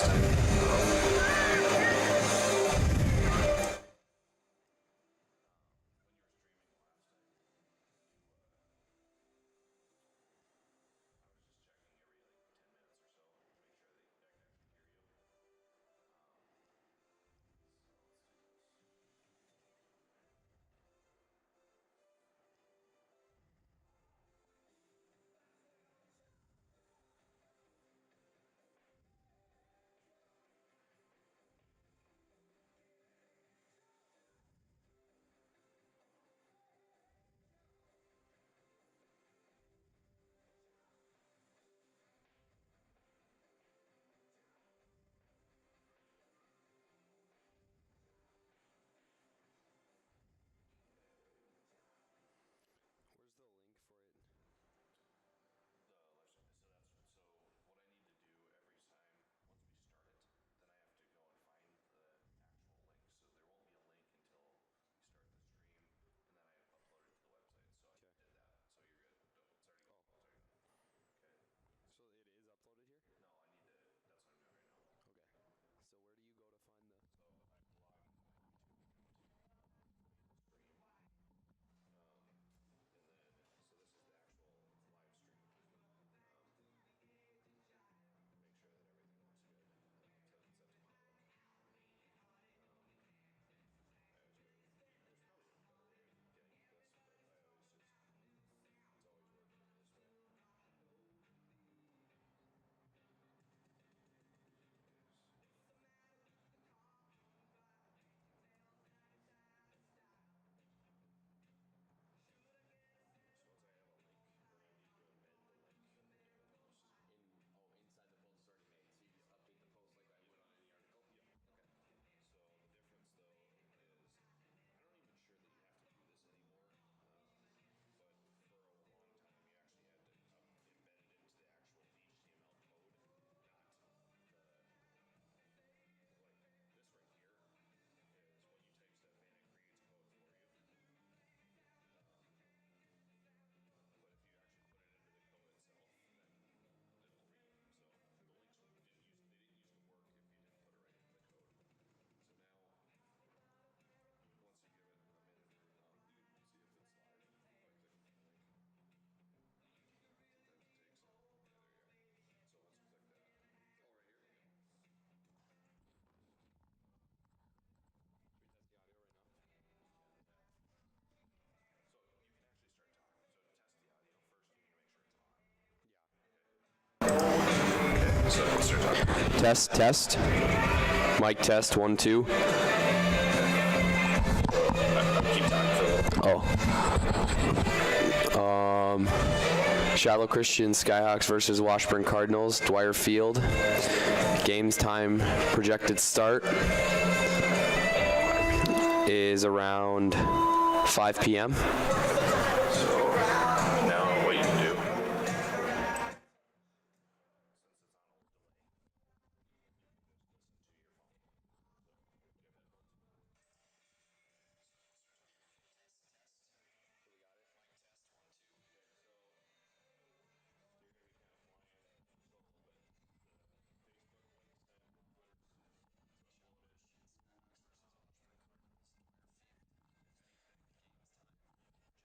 Where's the link for it? The live stream. So what I need to do every time once we start it, then I have to go and find the actual link. So there won't be a link until we start the stream, and then I upload it to the website. So I did that. So you're good. It's already go. Oh. Sorry. Okay. So it is uploaded here? No, I need to. That's what I'm doing right now. Okay. So where do you go to find the? So I log into my YouTube account, put in the stream, and then so this is the actual live stream. Make sure that everything looks good. Set to my book. There's probably a better way of getting this, but I always just it's always working this way. So once I have a link, then I need to embed the link in the post. Inside the post is already made, so you just update the post like I would on any article? Yep. Okay. So the difference though is I'm not even sure that you have to do this anymore, but for a long time you actually had to embed it into the actual HTML code, not the like this right here is when you type stuff in, it creates code for you. But if you actually put it into the code itself, then it'll read. So the links they didn't used to work if you didn't put it right into the code. So now, once you give it a minute, you can see if it's live by clicking the link. Sometimes it takes it. Yeah, there you go. So once you click that, Oh, right here. yeah. Should we test the audio right now? So you can actually start talking. So to test the audio first, you need to make sure it's on. Yeah. Okay. So start talking. Test. Mic test 1 2. Keep talking for a little. Shiloh Christian Skyhawks versus Washburn Cardinals, Dwyer Field. Games time projected start is around 5 p.m. So now what you can do, since it's on hold delay, you can just listen to your phone. So you have headphones. Test. So we got it. Mic test 1 2. Okay, so you're gonna be kind of flying solo, but the Facebook links and Twitter's uploaded. Skyhawks versus Washburn Cardinals, Dwyer Field. Thursday night games time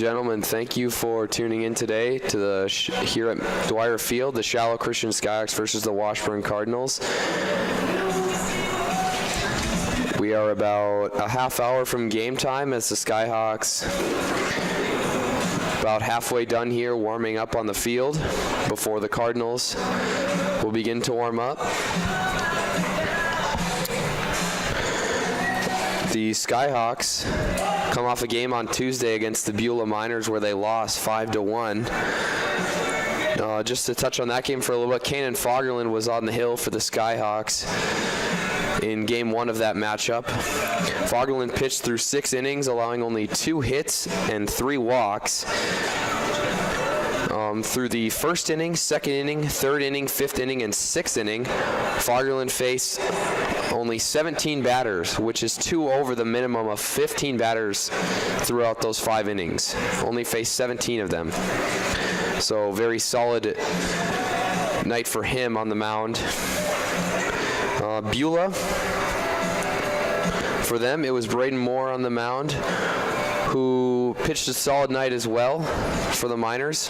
gentlemen, thank you for tuning in today to the here at Dwyer Field, the Shiloh Christian Skyhawks versus the Washburn Cardinals. We are about a half hour from game time as the Skyhawks about halfway done here warming up on the field before the Cardinals will begin to warm up. The Skyhawks come off a game on Tuesday against the Beulah Miners where they lost 5-1. Just to touch on that game for a little bit, Kanan Fagerlund was on the hill for the Skyhawks in game 1 of that matchup. Fagerlund pitched through 6 innings, allowing only 2 hits and 3 walks. Through the first inning, second inning, third inning, fifth inning, and sixth inning, Fagerlund faced only 17 batters, which is 2 over the minimum of 15 batters throughout those 5 innings. Only faced 17 of them. So very solid night for him on the mound. Beulah, for them, it was Braden Moore on the mound, who pitched a solid night as well for the Miners.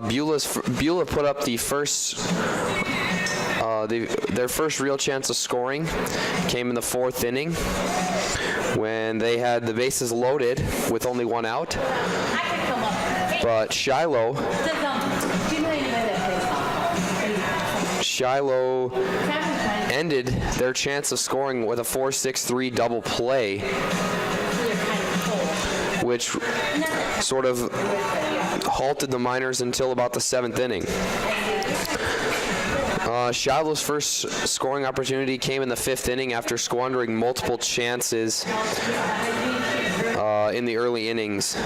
Beulah put up the first, their first real chance of scoring came in the 4th inning when they had the bases loaded with only 1 out. But Shiloh ended their chance of scoring with a 4-6-3 double play, which sort of halted the Miners until about the 7th inning. Shiloh's first scoring opportunity came in the 5th inning after squandering multiple chances in the early innings.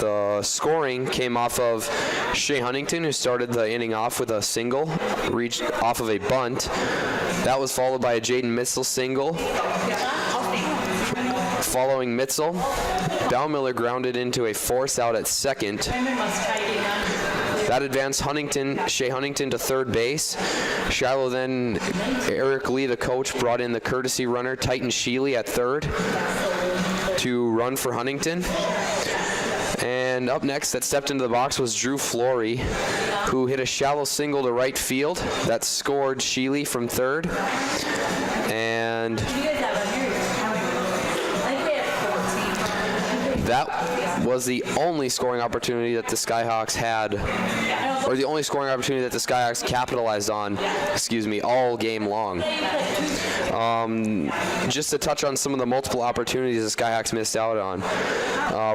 The scoring came off of Shea Huntington, who started the inning off with a single, reached off of a bunt. That was followed by a Jaden Mitzel single. Following Mitzel, Baumiller grounded into a force out at second. That advanced Shea Huntington to third base. Shiloh then, Eric Lee, the coach, brought in the courtesy runner, Titan Sheely, at third to run for Huntington. And up next, that stepped into the box was Drew Flory, who hit a shallow single to right field that scored Sheely from third. And that was the only scoring opportunity that the Skyhawks had, or the only scoring opportunity that the Skyhawks capitalized on, all game long. Just to touch on some of the multiple opportunities the Skyhawks missed out on.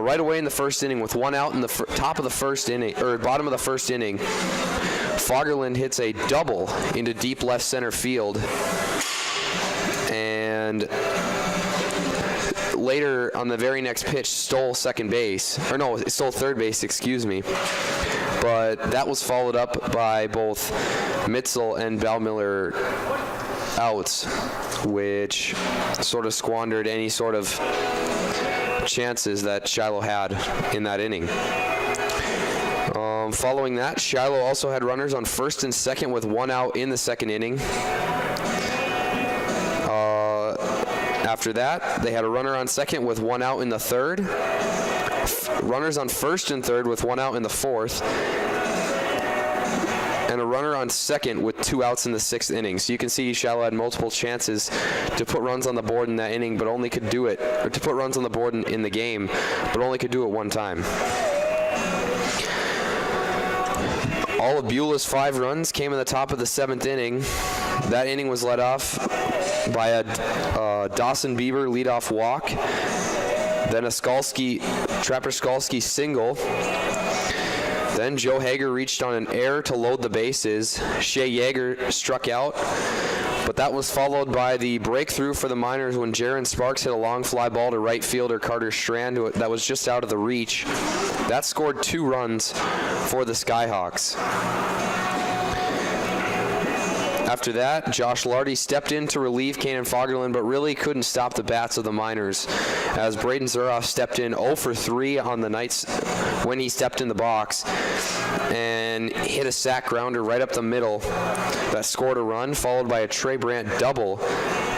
Right away in the first inning, with 1 out in the top of the first inning, or bottom of the first inning, Fagerlund hits a double into deep left center field. And later on the very next pitch stole third base, but that was followed up by both Mitzel and Baumiller outs, which sort of squandered any sort of chances that Shiloh had in that inning. Following that, Shiloh also had runners on first and second with 1 out in the second inning. After that, they had a runner on second with 1 out in the third, runners on first and third with 1 out in the fourth, and a runner on second with 2 outs in the 6th inning. So you can see Shiloh had multiple chances to put runs on the board in that inning, but only could do it, or to put runs on the board in the game, but only could do it 1 time. All of Beulah's 5 runs came in the top of the 7th inning. That inning was led off by a Dawson Bieber leadoff walk, then a Trapper Skalski single. Then Joe Hager reached on an error to load the bases. Shea Yeager struck out, but that was followed by the breakthrough for the Miners when Jaron Sparks hit a long fly ball to right fielder Carter Strand that was just out of the reach. That scored 2 runs for the Skyhawks. After that, Josh Lardy stepped in to relieve Kanan Fagerlund, but really couldn't stop the bats of the Miners, as Braden Zuroff stepped in 0 for 3 on the nights when he stepped in the box. And and hit a sack grounder right up the middle that scored a run, followed by a Trey Brandt double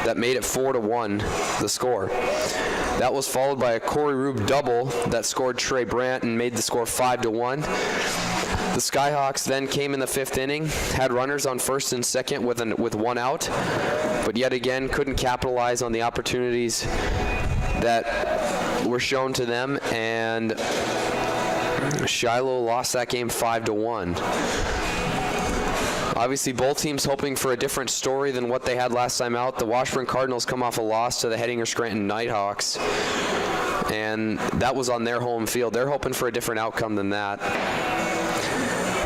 that made it 4-1, the score. That was followed by a Corey Rube double that scored Trey Brandt and made the score 5-1. The Skyhawks then came in the 5th inning, had runners on first and second with one out, but yet again couldn't capitalize on the opportunities that were shown to them, and Shiloh lost that game 5-1. Obviously, both teams hoping for a different story than what they had last time out. The Washburn Cardinals come off a loss to the Hettinger-Scranton Nighthawks, and that was on their home field. They're hoping for a different outcome than that.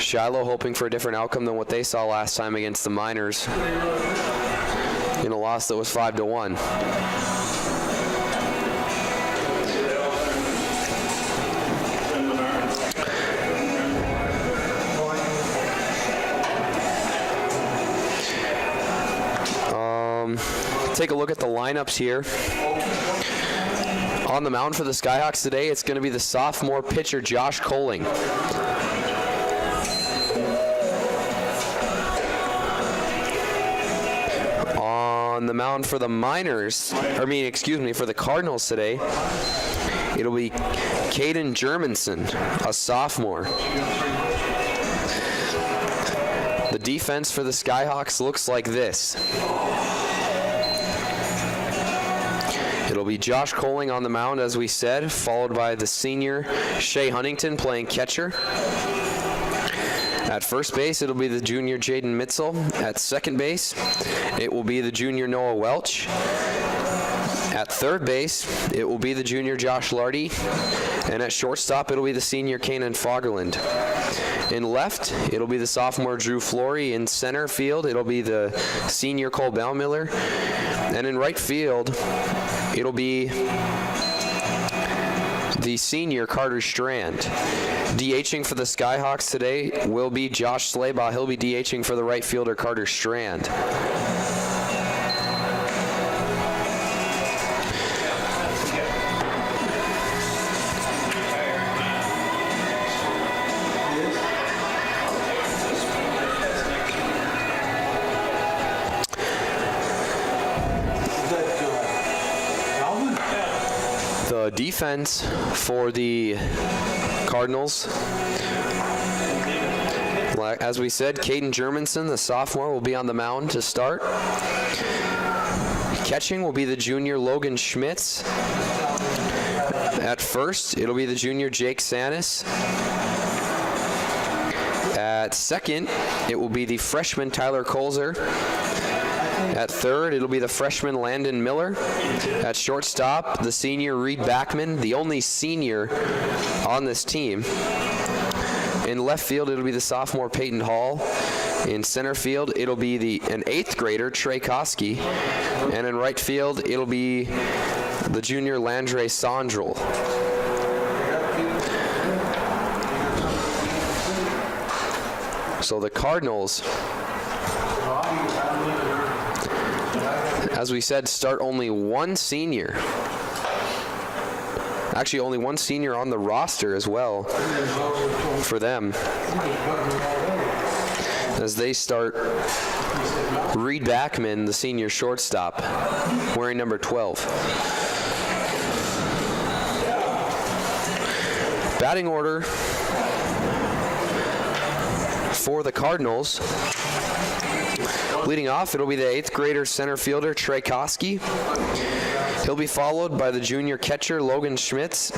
Shiloh hoping for a different outcome than what they saw last time against the Miners in a loss that was 5-1. Take a look at the lineups here. On the mound for the Skyhawks today, it's going to be the sophomore pitcher Josh Kohling. On the mound for the for the Cardinals today, it'll be Caden Germanson, a sophomore. The defense for the Skyhawks looks like this. It'll be Josh Kohling on the mound, as we said, followed by the senior Shea Huntington playing catcher. At first base, it'll be the junior Jaden Mitzel. At second base, it will be the junior Noah Welch. At third base, it will be the junior Josh Lardy. And at shortstop, it'll be the senior Kanan Fagerland. In left, it'll be the sophomore Drew Flory. In center field, it'll be the senior Cole Baumiller. And in right field, it'll be the senior Carter Strand. DHing for the Skyhawks today will be Josh Slaybaugh. He'll be DHing for the right fielder Carter Strand. The defense for the Cardinals, as we said, Caden Germanson, the sophomore, will be on the mound to start. Catching will be the junior Logan Schmitz. At first, it'll be the junior Jake Sanis. At second, it will be the freshman Tyler Colzer. At third, it'll be the freshman Landon Miller. At shortstop, the senior Reed Backman, the only senior on this team. In left field, it'll be the sophomore Peyton Hall. In center field, it'll be an 8th grader, Trey Koski. And in right field, it'll be the junior Landre Sondrel. So the Cardinals, as we said, start only one senior. Actually, only one senior on the roster as well for them, as they start Reed Backman, the senior shortstop, wearing number 12. Batting order for the Cardinals. Leading off, it'll be the 8th grader center fielder Trey Koski. He'll be followed by the junior catcher Logan Schmitz.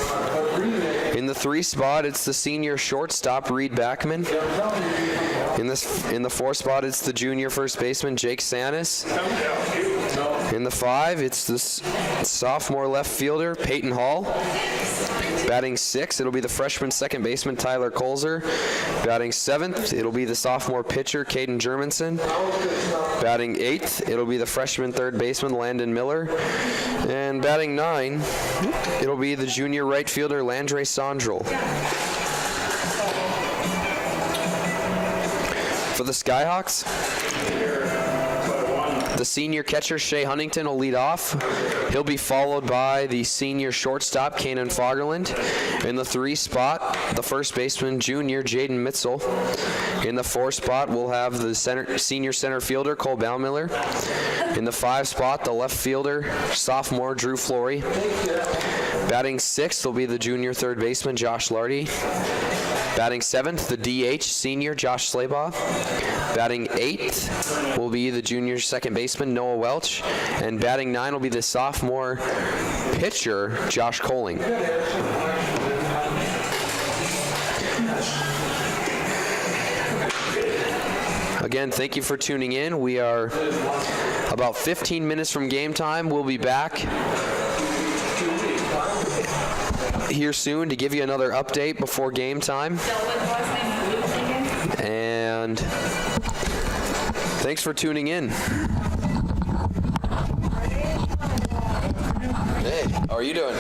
In the 3 spot, it's the senior shortstop Reed Backman. In the 4 spot, it's the junior first baseman Jake Sanis. In the 5, it's the sophomore left fielder Peyton Hall. Batting 6th, it'll be the freshman second baseman Tyler Colzer. Batting 7th, it'll be the sophomore pitcher Caden Germanson. Batting 8th, it'll be the freshman third baseman Landon Miller. And batting 9, it'll be the junior right fielder Landre Sondrel. For the Skyhawks, the The senior catcher, Shea Huntington, will lead off. He'll be followed by the senior shortstop, Kanan Fagerland. In the 3 spot, the first baseman, junior, Jaden Mitzel. In the 4 spot, we'll have the senior center fielder, Cole Baumiller. In the 5 spot, the left fielder, sophomore, Drew Flory. Batting 6th will be the junior third baseman, Josh Lardy. Batting 7th, the DH, senior, Josh Slaybaugh. Batting 8th will be the junior second baseman, Noah Welch. And batting 9 will be the sophomore pitcher, Josh Coling. Again, thank you for tuning in. We are about 15 minutes from game time. We'll be back here soon to give you another update before game time. And thanks for tuning in. Hey, how are you doing?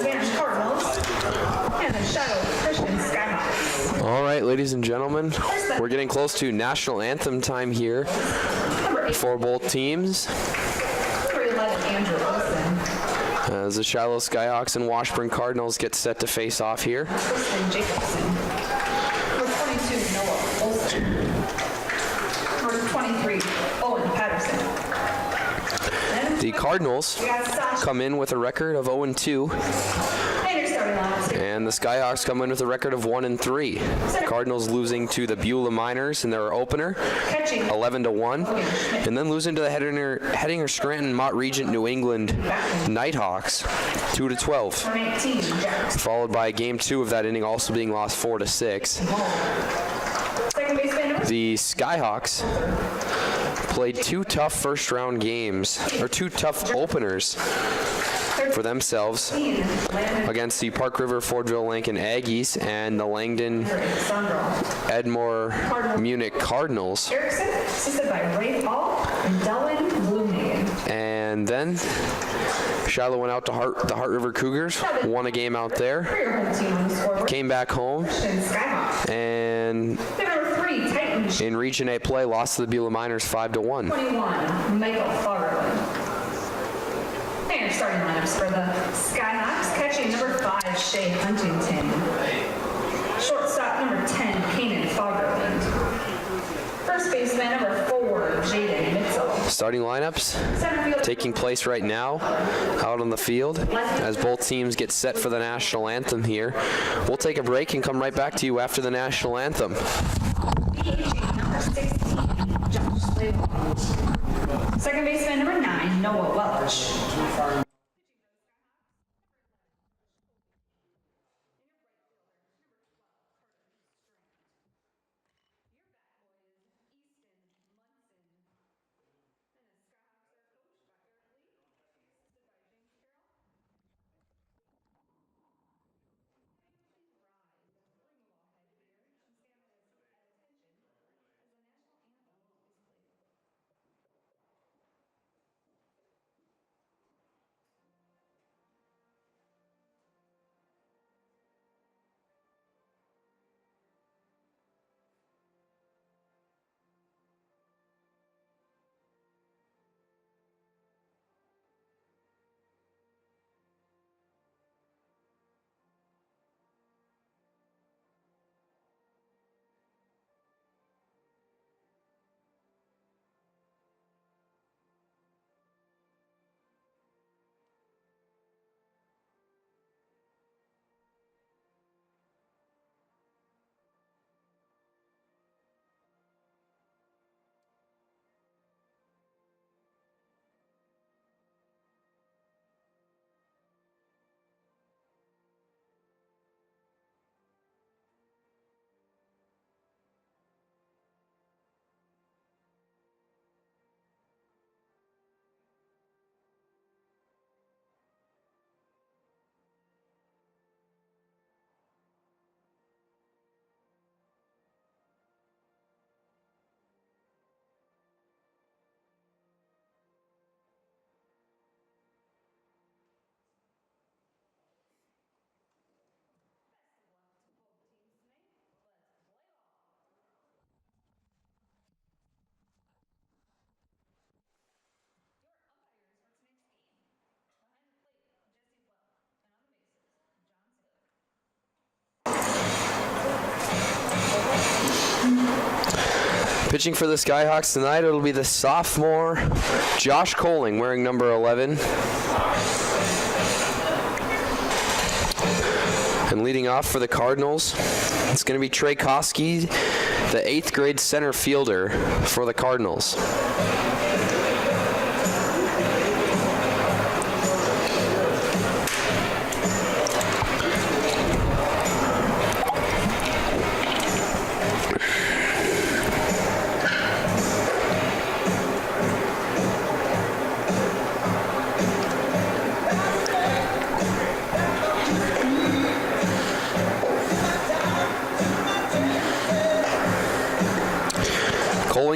Advantage Cardinals, and the Shiloh Christian Skyhawks. All right, ladies and gentlemen, we're getting close to national anthem time here Number 8, for both teams. number 11, Andrew Olson. As the Shiloh Skyhawks and Washburn Cardinals get set to face off here. Kristen Jacobson. Number 22, Noah Olson. Number 23, Owen Patterson. Then The Cardinals we got Sasha. come in with a record of 0-2, And your starting lineups here. and the Skyhawks come in with a record of 1-3. Cardinals losing to the Beulah Miners in their opener, Catching 11-1, and then losing to the Hettinger Scranton Mott Regent New England Nighthawks, 2-12. Number 18, Jackson. Followed by game 2 of that inning also being lost 4-6. Second baseman, number The Skyhawks played 2 tough first round games, or 2 tough openers for themselves 13, Landon against the Park River Fordville Lincoln Aggies and the Langdon Sandro. Edmore Munich Cardinals. Erickson, assisted by Ray Hall and Delwyn Bloomhagen. And then Shiloh went out to the Heart River Cougars, won a game out there, For your home team on the scoreboard, came back home, Christian Skyhawks. and The number 3, Titans. in Region 8 play lost to the Beulah Miners 5-1. 21, Michael Fagerlund. And your starting lineups for the Skyhawks. Catching number 5, Shay Huntington. Shortstop number 10, Kanan Fagerlund. First baseman number 4, Jaden Mitchell. Starting lineups Center field taking place right now out on the field as both teams get set for the national anthem here. We'll take a break and come right back to you after the national anthem. DHing number 16, Josh Slagle. Second baseman number 9, Noah Welch. Pitching for the Skyhawks tonight, it'll be the sophomore Josh Coling wearing number 11. And leading off for the Cardinals, it's going to be Trey Koski, the 8th grade center fielder for the Cardinals.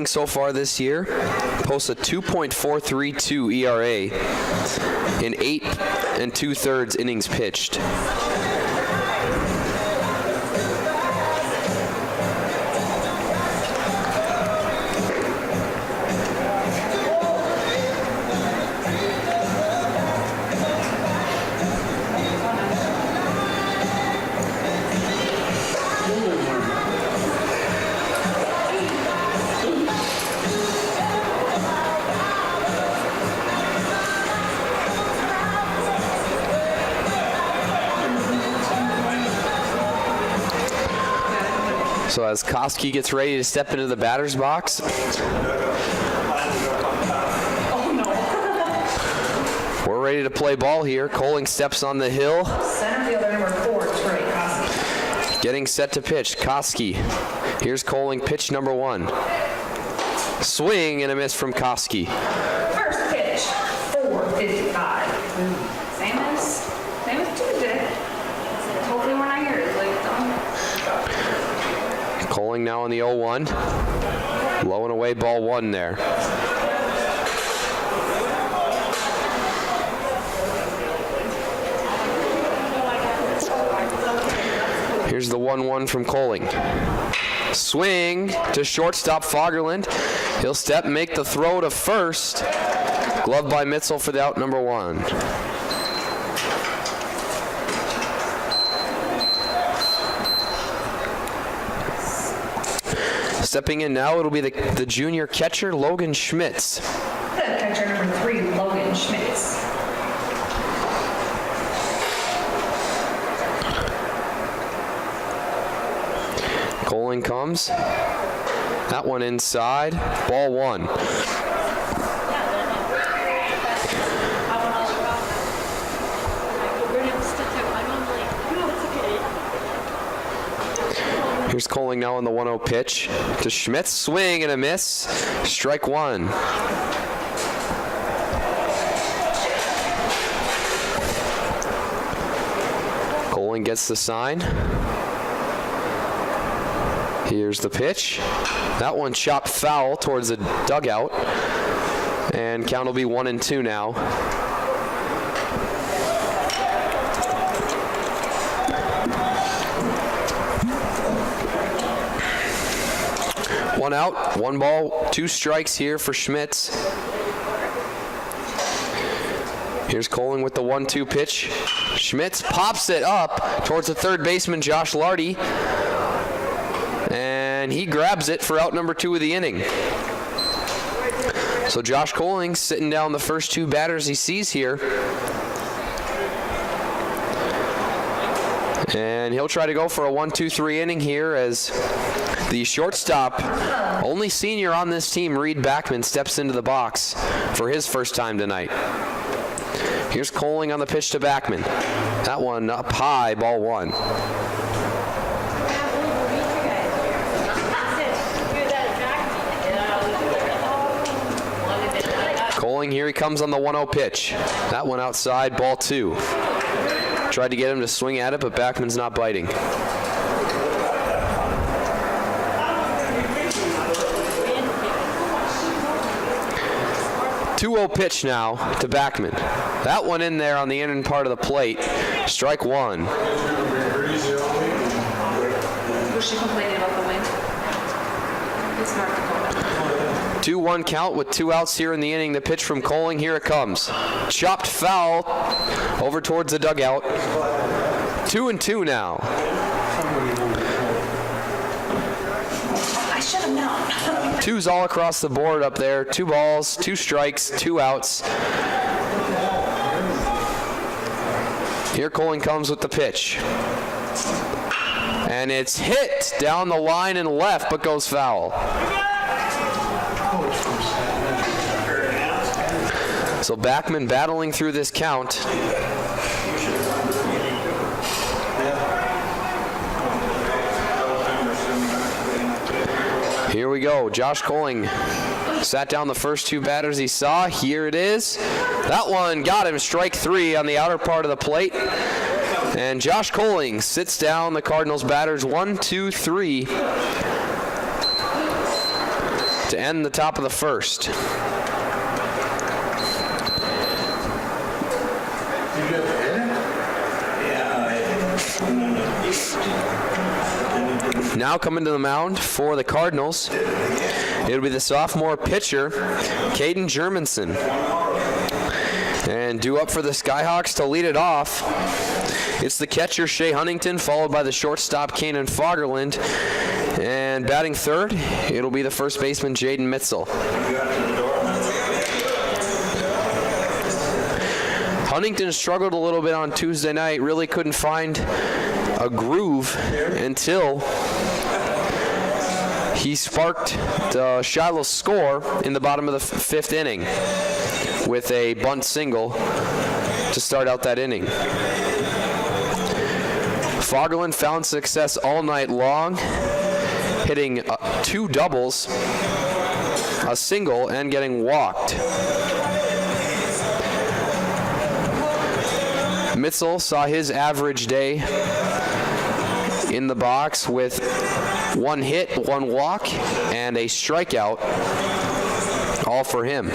So far this year, posts a 2.432 ERA in 8 2/3 innings pitched. So as Koski gets ready to step into the batter's box, we're ready to play ball here. Colling steps on the hill. Center fielder number 4, Trey Koski. Getting set to pitch. Koski. Here's Colling, pitch number 1. Swing and a miss from Koski. First pitch, 4:55. Same as Tuesday. Hopefully we're not here as late though. Colling now on the 0-1. Low and away, ball 1 there. Here's the 1-1 from Colling. Swing to shortstop Fagerland. He'll step and make the throw to first. Glove by Mitzel for the out, number 1. Stepping in now, it'll be the junior catcher, Logan Schmitz. The catcher number 3, Logan Schmitz. Colling comes. That one inside. Ball 1. Here's Colling now on the 1-0 pitch to Schmitz. Swing and a miss. Strike 1. Colling gets the sign. Here's the pitch. That one chopped foul towards the dugout. And count will be 1-2 now. One out, 1 ball, 2 strikes here for Schmitz. Here's Colling with the 1-2 pitch. Schmitz pops it up towards the third baseman, Josh Lardy. And he grabs it for out number 2 of the inning. So Josh Colling sitting down the first 2 batters he sees here. And he'll try to go for a 1-2-3 inning here as the shortstop, only senior on this team, Reed Backman, steps into the box for his first time tonight. Here's Colling on the pitch to Backman. That one up high, ball 1. Colling, here he comes on the 1-0 pitch. That one outside, ball 2. Tried to get him to swing at it, but Backman's not biting. 2-0 pitch now to Backman. That one in there on the inner part of the plate. Strike 1. Was she complaining about the wind? It's North Dakota. 2-1 count with 2 outs here in the inning. The pitch from Colling, here it comes. Chopped foul over towards the dugout. 2-2 now. I should have known. 2's all across the board up there. 2 balls, 2 strikes, 2 outs. Here Colling comes with the pitch. And it's hit down the line and left, but goes foul. So Backman battling through this count. Here we go. Josh Colling sat down the first 2 batters he saw. Here it is. That one got him, strike 3 on the outer part of the plate. And Josh Colling sits down the Cardinals batters 1, 2, 3 to end the top of the first. now coming to the mound for the Cardinals, it'll be the sophomore pitcher, Caden Germanson. And due up for the Skyhawks to lead it off, it's the catcher, Shea Huntington, followed by the shortstop, Kanan Fagerland. And batting third, it'll be the first baseman, Jaden Mitzel. Huntington struggled a little bit on Tuesday night, really couldn't find a groove until he sparked the Shiloh score in the bottom of the fifth inning with a bunt single to start out that inning. Fagerland found success all night long, hitting 2 doubles, a single, and getting walked. Mitzel saw his average day in the box with 1 hit, 1 walk, and a strikeout, all for him.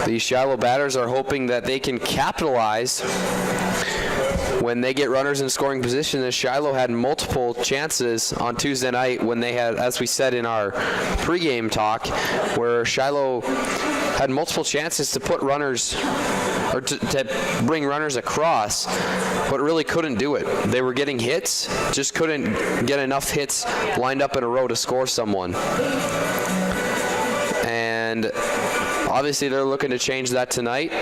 The Shiloh batters are hoping that they can capitalize when they get runners in scoring position, as Shiloh had multiple chances on Tuesday night when they had, as we said in our pregame talk, where Shiloh had multiple chances to put runners, or to bring runners across, but really couldn't do it. They were getting hits, just couldn't get enough hits lined up in a row to score someone. And obviously they're looking to change that tonight.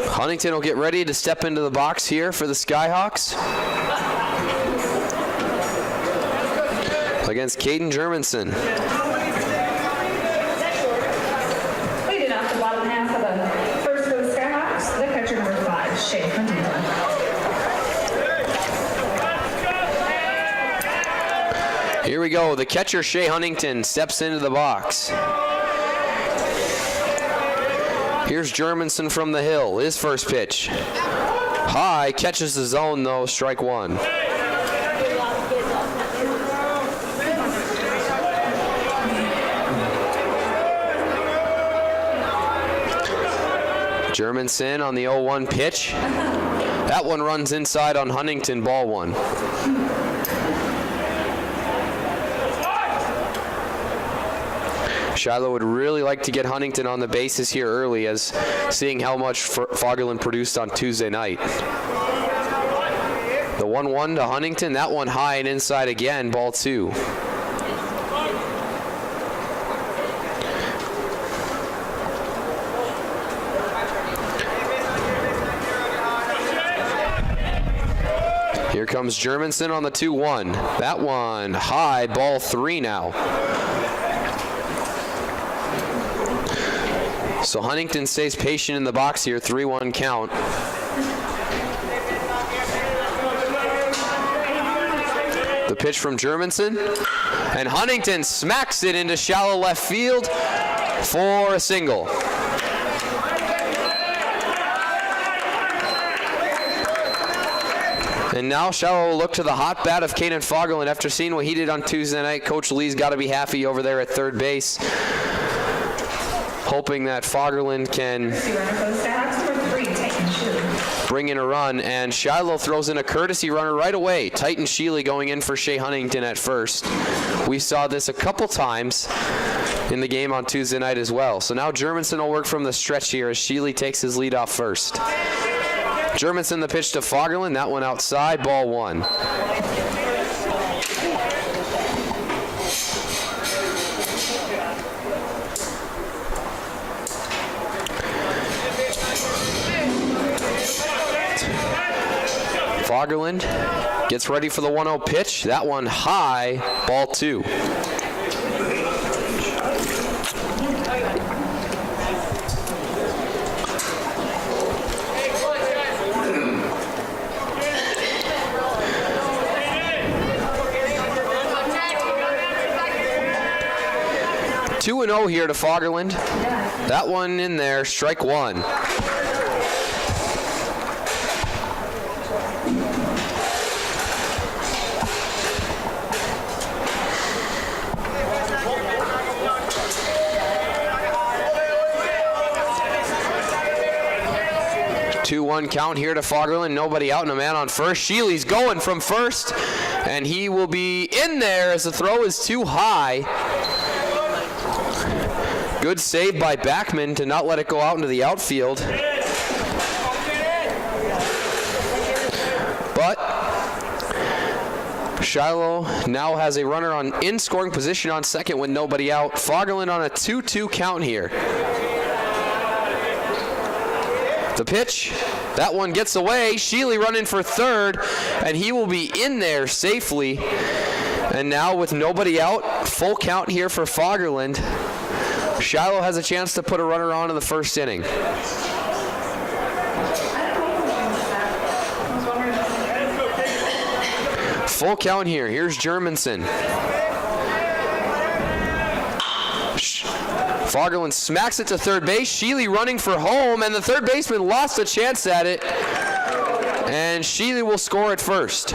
Huntington will get ready to step into the box here for the Skyhawks against Caden Germanson. Leading off the bottom half of the first for the Skyhawks, the catcher number 5, Shea Huntington. Here we go. The catcher, Shea Huntington, steps into the box. Here's Germanson from the hill. His first pitch. High, catches the zone though, strike 1. Germanson on the 0-1 pitch. That one runs inside on Huntington, ball 1. Shiloh would really like to get Huntington on the bases here early, as seeing how much Fagerland produced on Tuesday night. The 1-1 to Huntington, that one high and inside again, ball 2. Here comes Germanson on the 2-1. That one high, ball 3 now. So Huntington stays patient in the box here, 3-1 count. The pitch from Germanson, and Huntington smacks it into shallow left field for a single. And now Shiloh will look to the hot bat of Kanan Fagerland. After seeing what he did on Tuesday night, Coach Lee's got to be happy over there at third base, hoping that Fagerland can bring in a run. And Shiloh throws in a courtesy runner right away. Titan Sheely going in for Shea Huntington at first. We saw this a couple times in the game on Tuesday night as well. So now Germanson will work from the stretch here as Sheely takes his lead off first. Germanson the pitch to Fagerland, that one outside, ball 1. Fagerland gets ready for the 1-0 pitch, that one high, ball 2. 2-0 here to Fagerland. That one in there, strike one. One count here to Fagerland, nobody out and a man on first. Sheely's going from first, and he will be in there as the throw is too high. Good save by Backman to not let it go out into the outfield. But Shiloh now has a runner in scoring position on second with nobody out. Fagerland on a 2-2 count here. The pitch, that one gets away. Sheely running for third, and he will be in there safely. And now with nobody out, full count here for Fagerland. Shiloh has a chance to put a runner on in the first inning. Full count here. Here's Germanson. Fagerland smacks it to third base. Sheely running for home, and the third baseman lost a chance at it. And Sheely will score at first.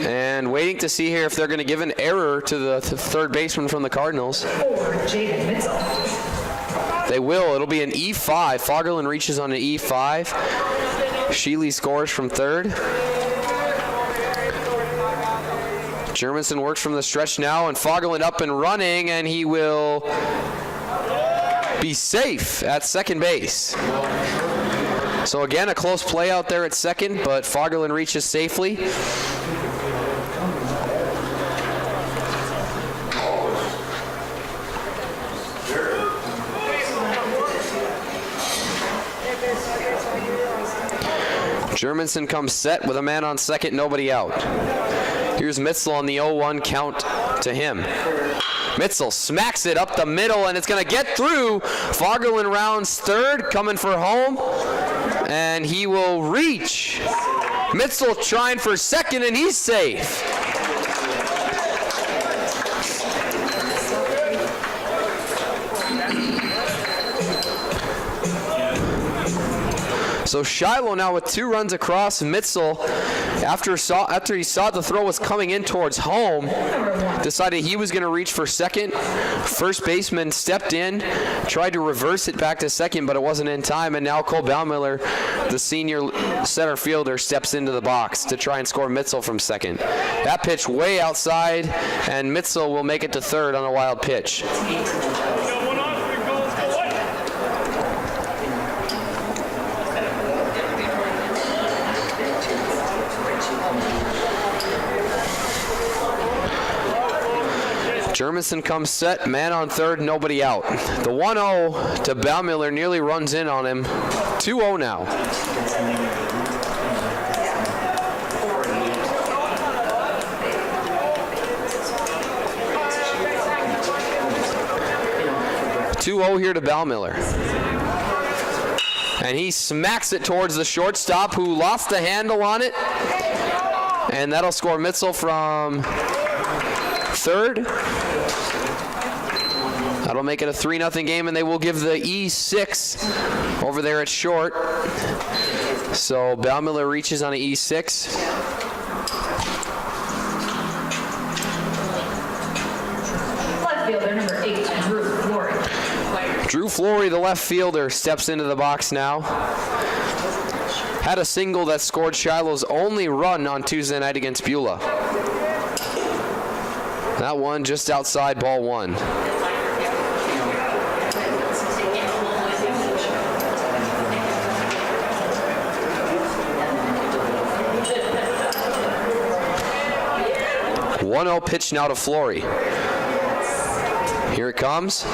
And waiting to see here if they're going to give an error to the third baseman from the Cardinals. They will. It'll be an E5. Fagerland reaches on an E5. Sheely scores from third. Germanson works from the stretch now, and Fagerland up and running, and he will be safe at second base. So again, a close play out there at second, but Fagerland reaches safely. Germanson comes set with a man on second, nobody out. Here's Mitzel on the 0-1 count to him. Mitzel smacks it up the middle, and it's going to get through. Fagerland rounds third, coming for home, and he will reach. Mitzel trying for second, and he's safe. So Shiloh now with 2 runs across. Mitzel, after he saw the throw was coming in towards home, decided he was going to reach for second. First baseman stepped in, tried to reverse it back to second, but it wasn't in time. And now Cole Baumiller, the senior center fielder, steps into the box to try and score Mitzel from second. That pitch way outside, and Mitzel will make it to third on a wild pitch. Germanson comes set, man on third, nobody out. The 1-0 to Baumiller nearly runs in on him. 2-0 now. Here to Baumiller. And he smacks it towards the shortstop, who lost the handle on it. And that'll score Mitzel from third. That'll make it a 3-0 game, and they will give the E6 over there at short. So Baumiller reaches on an E6. Left fielder number 8, Drew Flory. Drew Flory, the left fielder, steps into the box now. Had a single that scored Shiloh's only run on Tuesday night against Beulah. That one just outside, ball one. One-0 pitch now to Flory. Here it comes.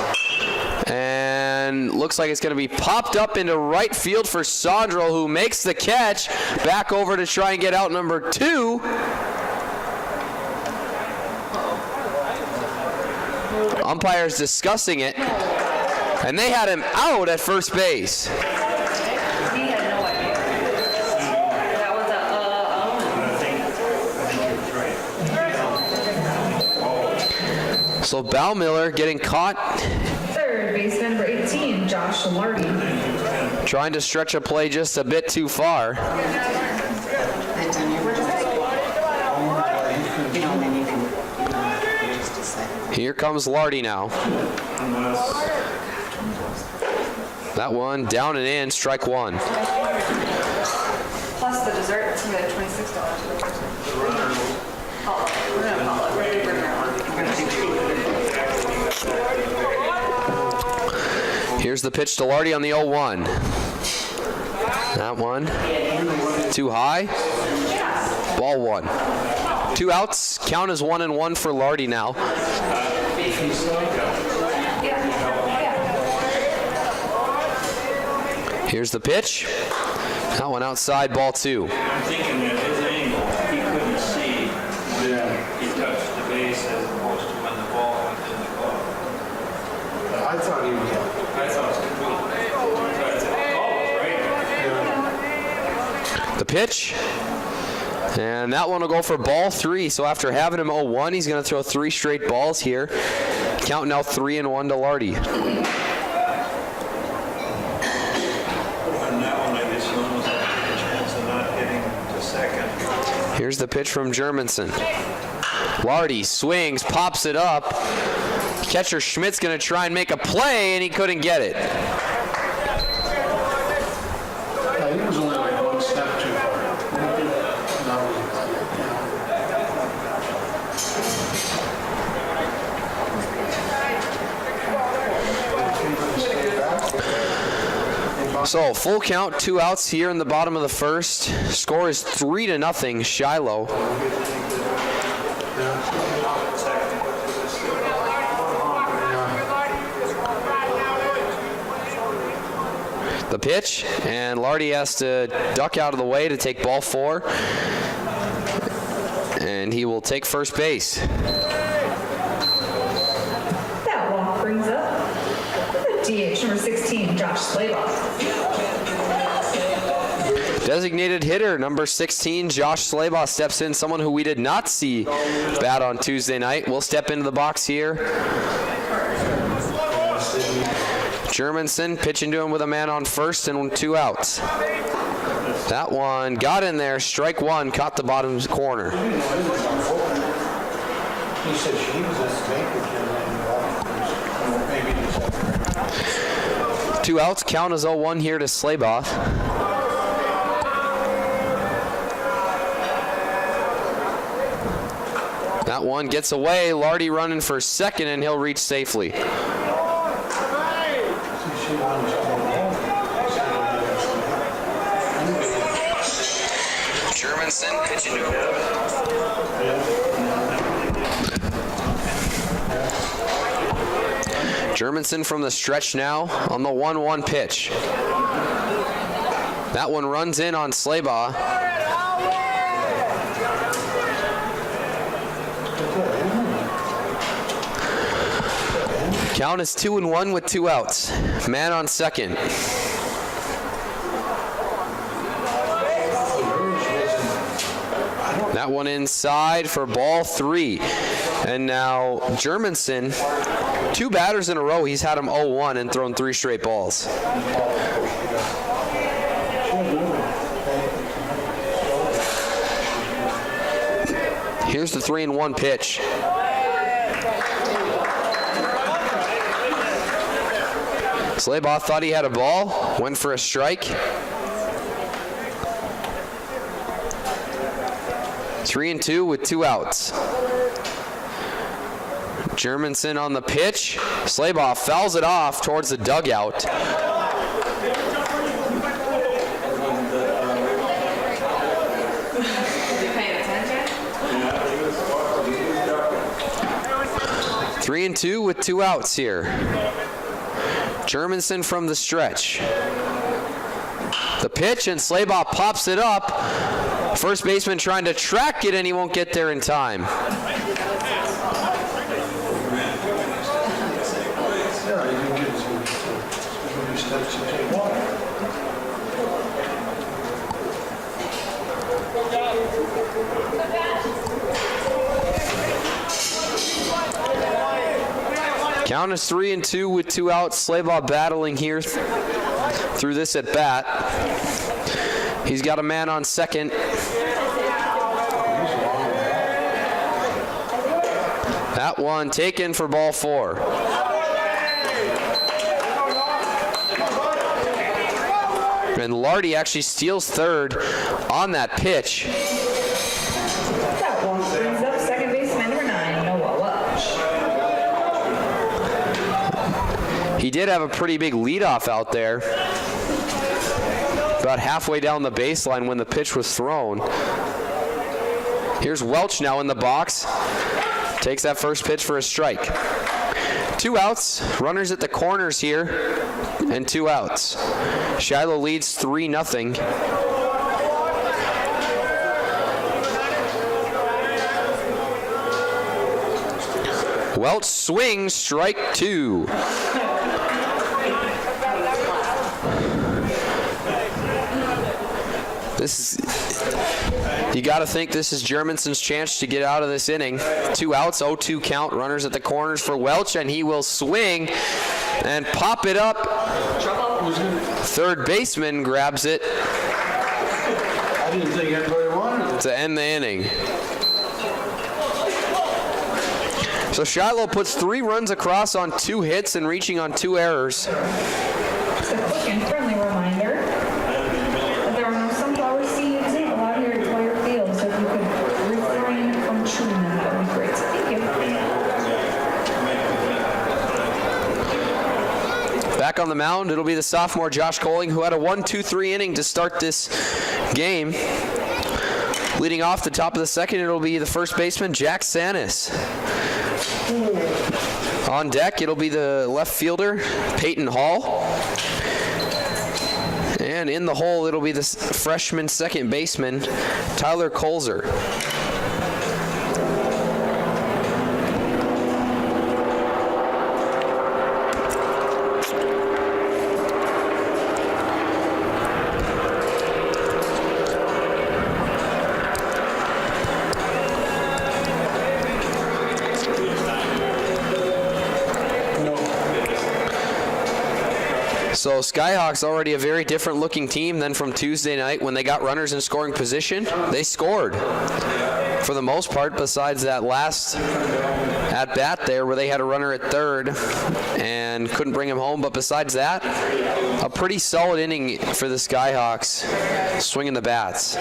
And looks like it's going to be popped up into right field for Sondrel, who makes the catch. Back over to try and get out number 2. Umpires discussing it. And they had him out at first base. He had no idea. That was a, So Baumiller getting caught, Third baseman number 18, Josh Lardy. trying to stretch a play just a bit too far. Here comes Lardy now. That one down and in, strike one. Plus the dessert, it's gonna be like $26 for the person. We're gonna call it. We're gonna bring that one. Here's the pitch to Lardy on the 0-1. That one too high. Ball one. 2 outs. Count is 1-1 for Lardy now. Here's the pitch. That one outside, ball 2. I'm thinking that his angle, he couldn't see when he touched the base as opposed to when the ball went in the glove. I thought he was. I thought it was completely. Oh, right. The pitch. And that one will go for ball 3. So after having him 0-1, he's going to throw 3 straight balls here. Count now 3-1 to Lardy. And that one, I guess, one was a chance of not getting to second. Here's the pitch from Germanson. Lardy swings, pops it up. Catcher Schmidt's going to try and make a play, and he couldn't get it. He was only like one step too far. So full count, 2 outs here in the bottom of the first. Score is 3-0 Shiloh. The pitch, and Lardy has to duck out of the way to take ball 4. And he will take first base. That walk brings up DH number 16, Josh Slaybaugh. Designated hitter number 16, Josh Slaybaugh, steps in. Someone who we did not see bat on Tuesday night will step into the box here. Germanson pitching to him with a man on first and 2 outs. That one got in there, strike 1, caught the bottom corner. He said she was a snake. Maybe he's 2 outs, count is 0-1 here to Slaybaugh. That one gets away. Lardy running for second, and he'll reach safely. Germanson pitching to him. Germanson from the stretch now on the 1-1 pitch. That one runs in on Slaybaugh. Count is 2-1 with 2 outs. Man on second. That one inside for ball 3. And now Germanson, 2 batters in a row, he's had him 0-1 and thrown 3 straight balls. Here's the 3-1 pitch. Slaybaugh thought he had a ball, went for a strike. 3-2 with 2 outs. Germanson on the pitch. Slaybaugh fouls it off towards the dugout. Three and 2 with 2 outs here. Germanson from the stretch. The pitch, and Slaybaugh pops it up. First baseman trying to track it, and he won't get there in time. Count is 3-2 with 2 outs. Slaybaugh battling here through this at bat. He's got a man on second. That one taken for ball 4. And Lardy actually steals third on that pitch. That one brings up second baseman number 9, Noah Welch. He did have a pretty big leadoff out there. About halfway down the baseline when the pitch was thrown. Here's Welch now in the box. Takes that first pitch for a strike. 2 outs, runners at the corners here, and 2 outs. Shiloh leads 3-0. Welch swings, strike 2. You got to think this is Germanson's chance to get out of this inning. 2 outs, 0-2 count, runners at the corners for Welch, and he will swing and pop it up. Third baseman grabs it I didn't think anybody wanted it. to end the inning. So Shiloh puts 3 runs across on 2 hits and reaching on 2 errors. Just a quick and friendly reminder that there are no sunflower seeds allowed here at Toyer Field, so if you could refrain from chewing them, that would be great. Thank you. Back on the mound, it'll be the sophomore Josh Coling, who had a 1-2-3 inning to start this game. Leading off the top of the second, it'll be the first baseman, Jack Sanis. On deck, it'll be the left fielder, Peyton Hall. And in the hole, it'll be the freshman second baseman, Tyler Colzer. So Skyhawks already a very different looking team than from Tuesday night when they got runners in scoring position. They scored for the most part, besides that last at bat there where they had a runner at third and couldn't bring him home. But besides that, a pretty solid inning for the Skyhawks swinging the bats.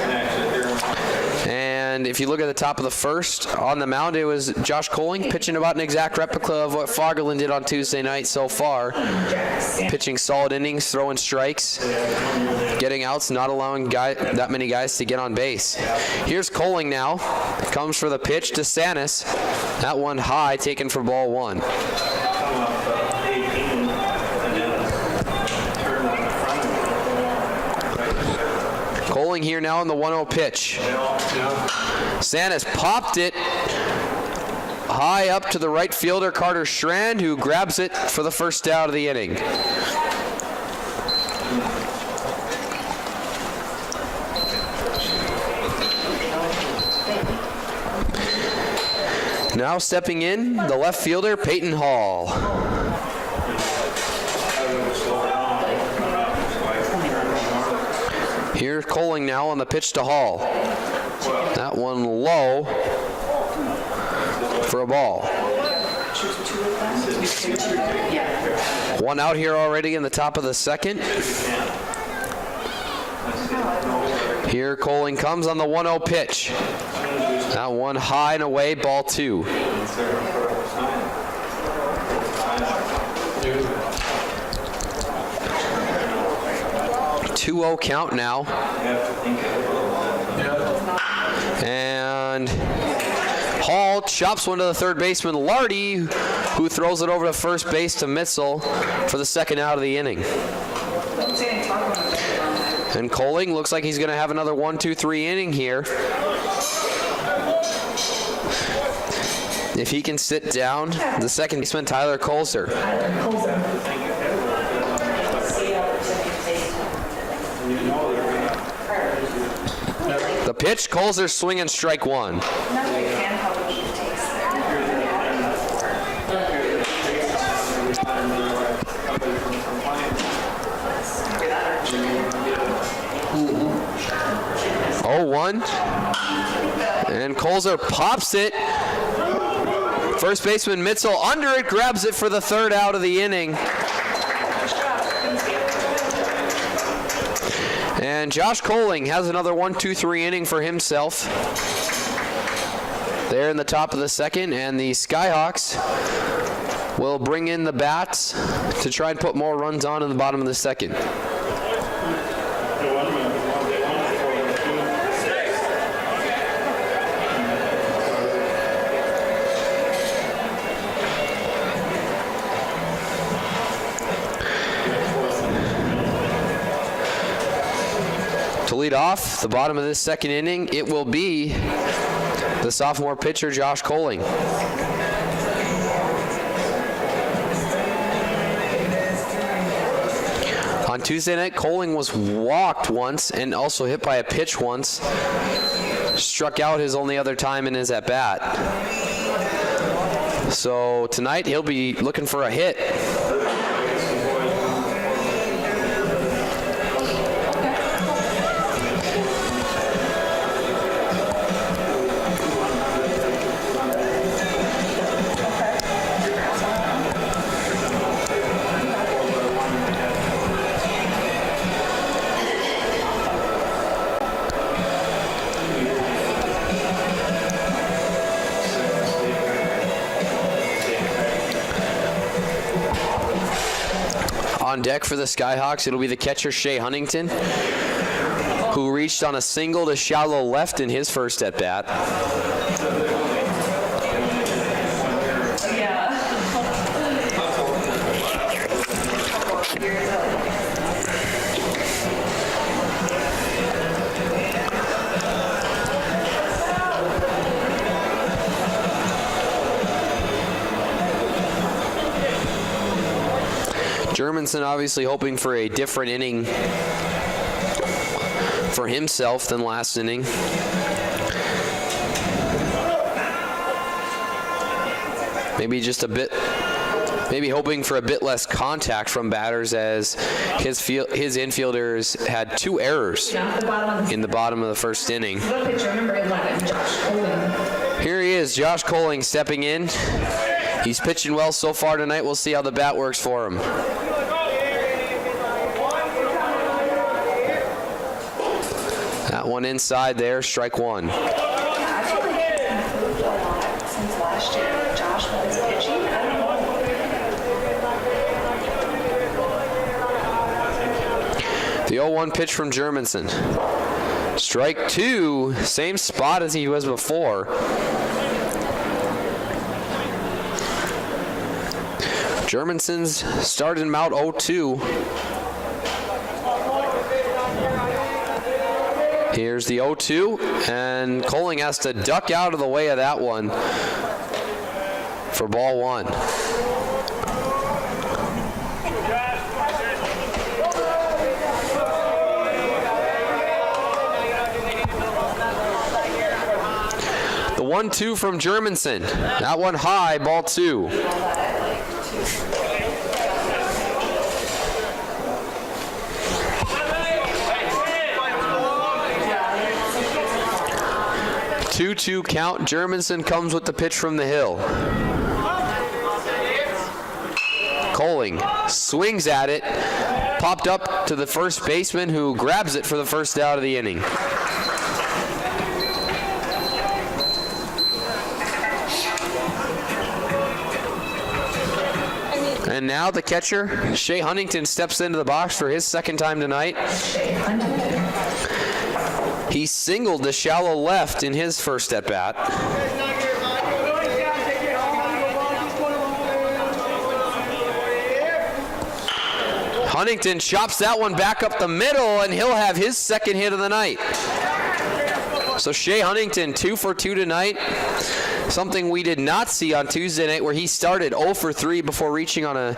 And if you look at the top of the first, on the mound it was Josh Coling pitching about an exact replica of what Fagerlund did on Tuesday night so far. Pitching solid innings, throwing strikes, getting outs, not allowing that many guys to get on base. Here's Coling now. Comes for the pitch to Sanis. That one high, taken for ball 1. Coling here now on the 1-0 pitch. Sanis popped it high up to the right fielder, Carter Strand, who grabs it for the first out of the inning. Now stepping in, the left fielder, Peyton Hall. Here's Coling now on the pitch to Hall. That one low for a ball. 1 out here already in the top of the second. Here Coling comes on the 1-0 pitch. That one high and away, ball 2. 2-0 count now. And Hall chops one to the third baseman, Lardy, who throws it over to first base to Mitzel for the second out of the inning. And Coling looks like he's going to have another 1-2-3 inning here. If he can sit down, the second baseman, Tyler Colzer. Pitch, Colzer swinging strike one. Oh, 1. And Colzer pops it. First baseman Mitzel under it, grabs it for the third out of the inning. And Josh Coling has another 1-2-3 inning for himself. There in the top of the second, and the Skyhawks will bring in the bats to try and put more runs on in the bottom of the second. To lead off the bottom of this second inning, it will be the sophomore pitcher, Josh Coling. On Tuesday night, Coling was walked once and also hit by a pitch once. Struck out his only other time in his at-bat. So tonight, he'll be looking for a hit. On deck for the Skyhawks, it'll be the catcher, Shea Huntington, who reached on a single to shallow left in his first at-bat. Germanson obviously hoping for a different inning for himself than last inning. Maybe just a bit, maybe hoping for a bit less contact from batters, as his infielders had 2 errors in the bottom of the first inning. Here he is, Josh Coling stepping in. He's pitching well so far tonight. We'll see how the bat works for him. That one inside there, strike one. I feel like it's improved a lot since last year. Josh was pitching. I don't know. The 0-1 pitch from Germanson. Strike 2, same spot as he was before. Germanson's started him out 0-2. Here's the 0-2, and Coling has to duck out of the way of that one for ball 1. The 1-2 from Germanson. That one high, ball 2. 2-2 count. Germanson comes with the pitch from the hill. Coling swings at it, popped up to the first baseman, who grabs it for the first out of the inning. And now the catcher, Shea Huntington, steps into the box for his second time tonight. He singled to shallow left in his first at-bat. Huntington chops that one back up the middle, and he'll have his second hit of the night. So Shea Huntington, 2 for 2 tonight. Something we did not see on Tuesday night, where he started 0 for 3 before reaching on a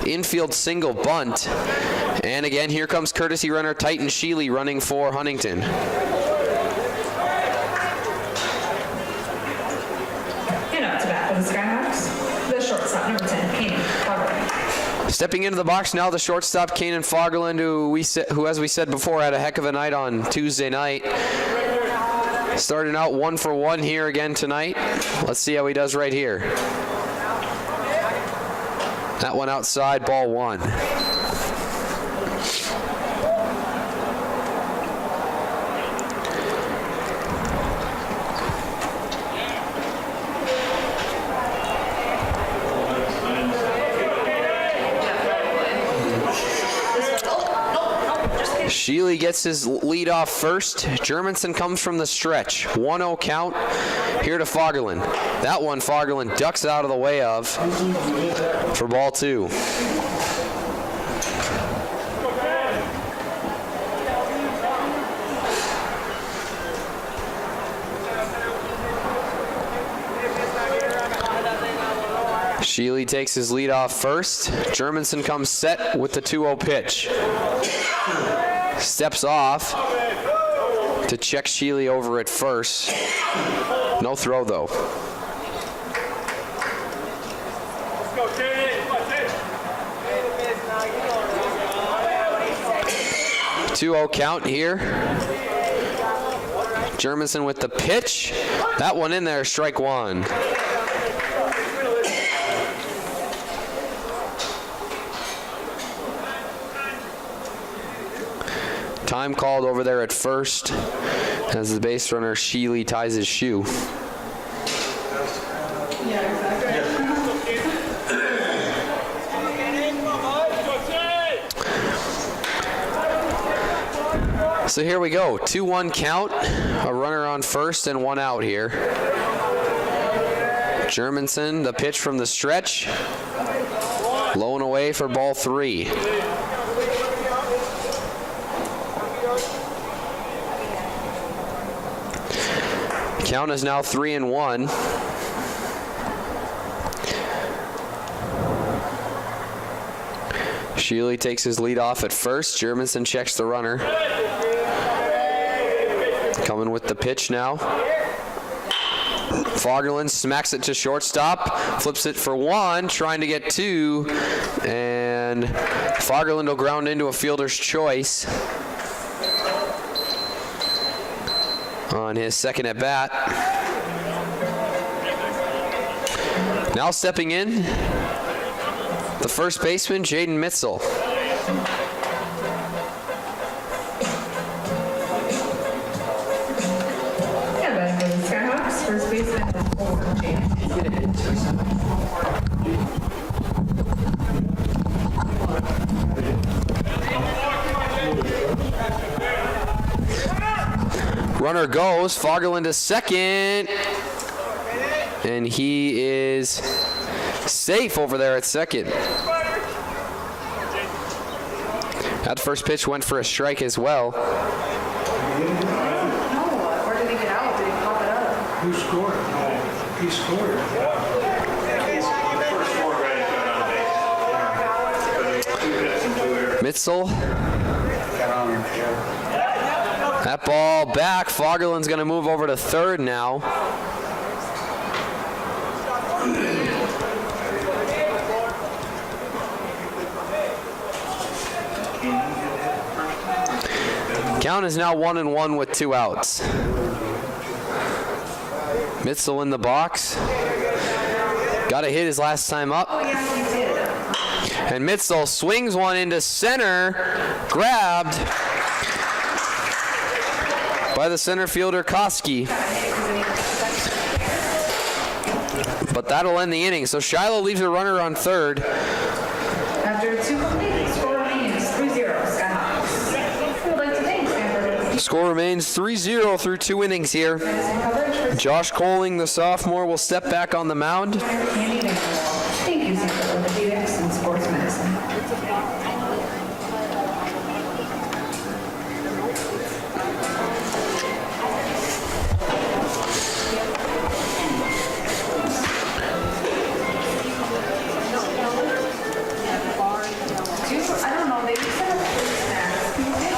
infield single bunt. And again, here comes courtesy runner Titan Sheely running for Huntington. Stepping into the box now, the shortstop, Kanan Fagerlund, who, as we said before, had a heck of a night on Tuesday night. Starting out 1 for 1 here again tonight. Let's see how he does right here. That one outside, ball 1. Sheely gets his lead off first. Germanson comes from the stretch. 1-0 count here to Fagerlund. That one Fagerlund ducks out of the way of for ball 2. Sheely takes his lead off first. Germanson comes set with the 2-0 pitch. Steps off to check Sheely over at first. No throw though. Let's go, 2-0 count here. Germanson with the pitch. That one in there, strike 1. Time called over there at first as the base runner Sheely ties his shoe. So here we go, 2-1 count, a runner on first and 1 out here. Germanson, the pitch from the stretch, low and away for ball 3. Count is now 3-1. Sheely takes his lead off at first. Germanson checks the runner. Coming with the pitch now. Fagerlund smacks it to shortstop, flips it for 1, trying to get 2, and Fagerlund will ground into a fielder's choice on his second at bat. Now stepping in, the first baseman, Jaden Mitzel. Yeah, but the Skyhawks, first baseman, Runner goes, Fagerlund to second, and he is safe over there at second. That first pitch went for a strike as well. No, where did he get out? Did he pop it up? Who scored? He scored. Mitzel. That ball back. Fagerlund's going to move over to third now. Count is now 1-1 with 2 outs. Mitzel in the box. Got a hit his last time up. And Mitzel swings one into center. Grabbed by the center fielder Koski. But that'll end the inning. So Shiloh leaves a runner on third. after 2 complete, score remains 3-0 Skyhawks. We would like to thank Stanford. Score remains 3-0 through 2 innings here. Josh Coling, the sophomore, will step back on the mound. Thank you, Stanford Orthopedics and Sports Medicine. I don't know, they used to have fruit snacks. Can you take it?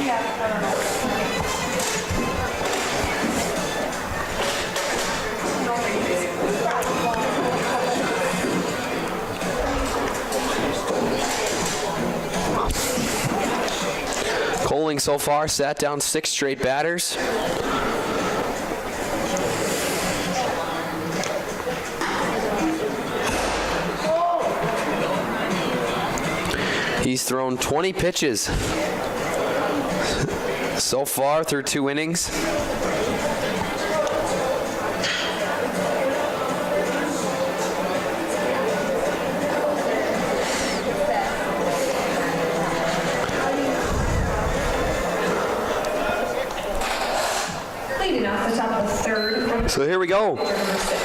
Yeah, I don't know. Coling so far sat down 6 straight batters. He's thrown 20 pitches so far through 2 innings. Leading off the top of the third. So here we go.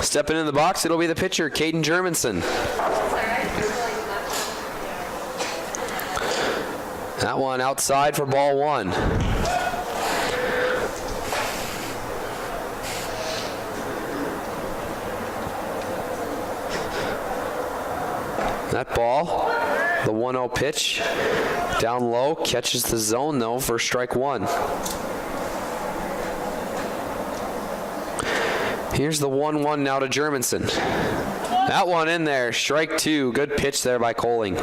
Stepping in the box, it'll be the pitcher, Caden Germanson. That one outside for ball 1. That ball, the 1-0 pitch, down low, catches the zone though for strike 1. Here's the 1-1 now to Germanson. That one in there, strike 2. Good pitch there by Coling.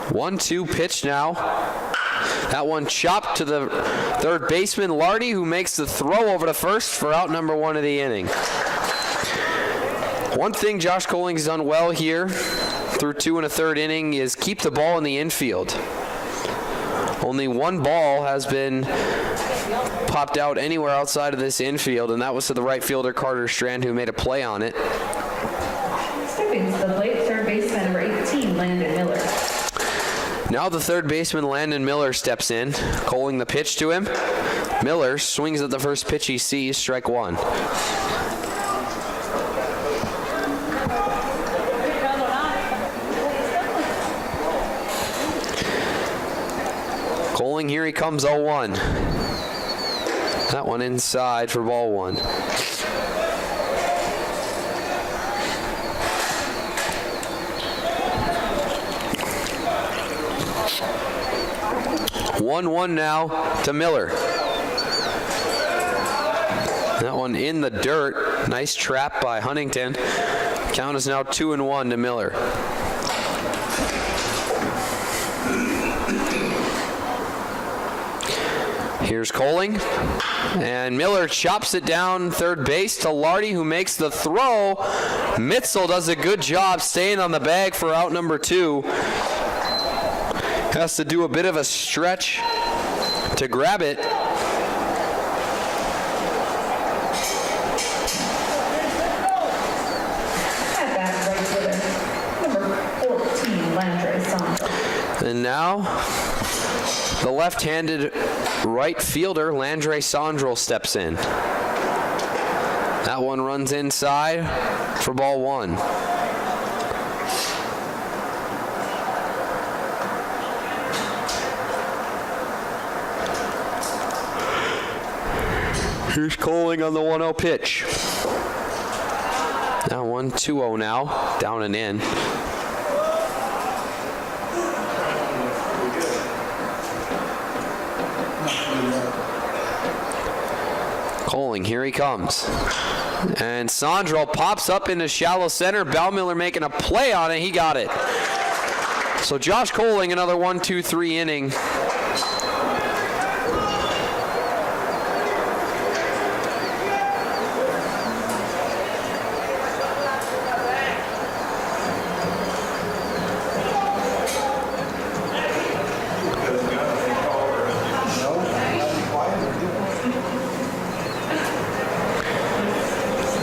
1-2 pitch now. That one chopped to the third baseman, Lardy, who makes the throw over to first for out number 1 of the inning. One thing Josh Coling's done well here through 2 1/3 inning is keep the ball in the infield. Only 1 ball has been popped out anywhere outside of this infield, and that was to the right fielder, Carter Strand, who made a play on it. Stepping to the plate, third baseman number 18, Landon Miller. Now the third baseman, Landon Miller, steps in, calling the pitch to him. Miller swings at the first pitch he sees, strike 1. Coling, here he comes, 0-1. That one inside for ball 1. One now to Miller. That one in the dirt. Nice trap by Huntington. Count is now 2-1 to Miller. Here's Coling. And Miller chops it down third base to Lardy, who makes the throw. Mitzel does a good job staying on the bag for out number 2. Has to do a bit of a stretch to grab it. At bat, right fielder, number 14, Landry Sandro. And now the left-handed right fielder, Landry Sandro, steps in. That one runs inside for ball 1. Here's Coling on the 1-0 pitch. Now 1-2-0 now, down and in. Coling, here he comes. And Sandro pops up into shallow center. Bellmiller making a play on it. He got it. So Josh Coling, another 1-2-3 inning.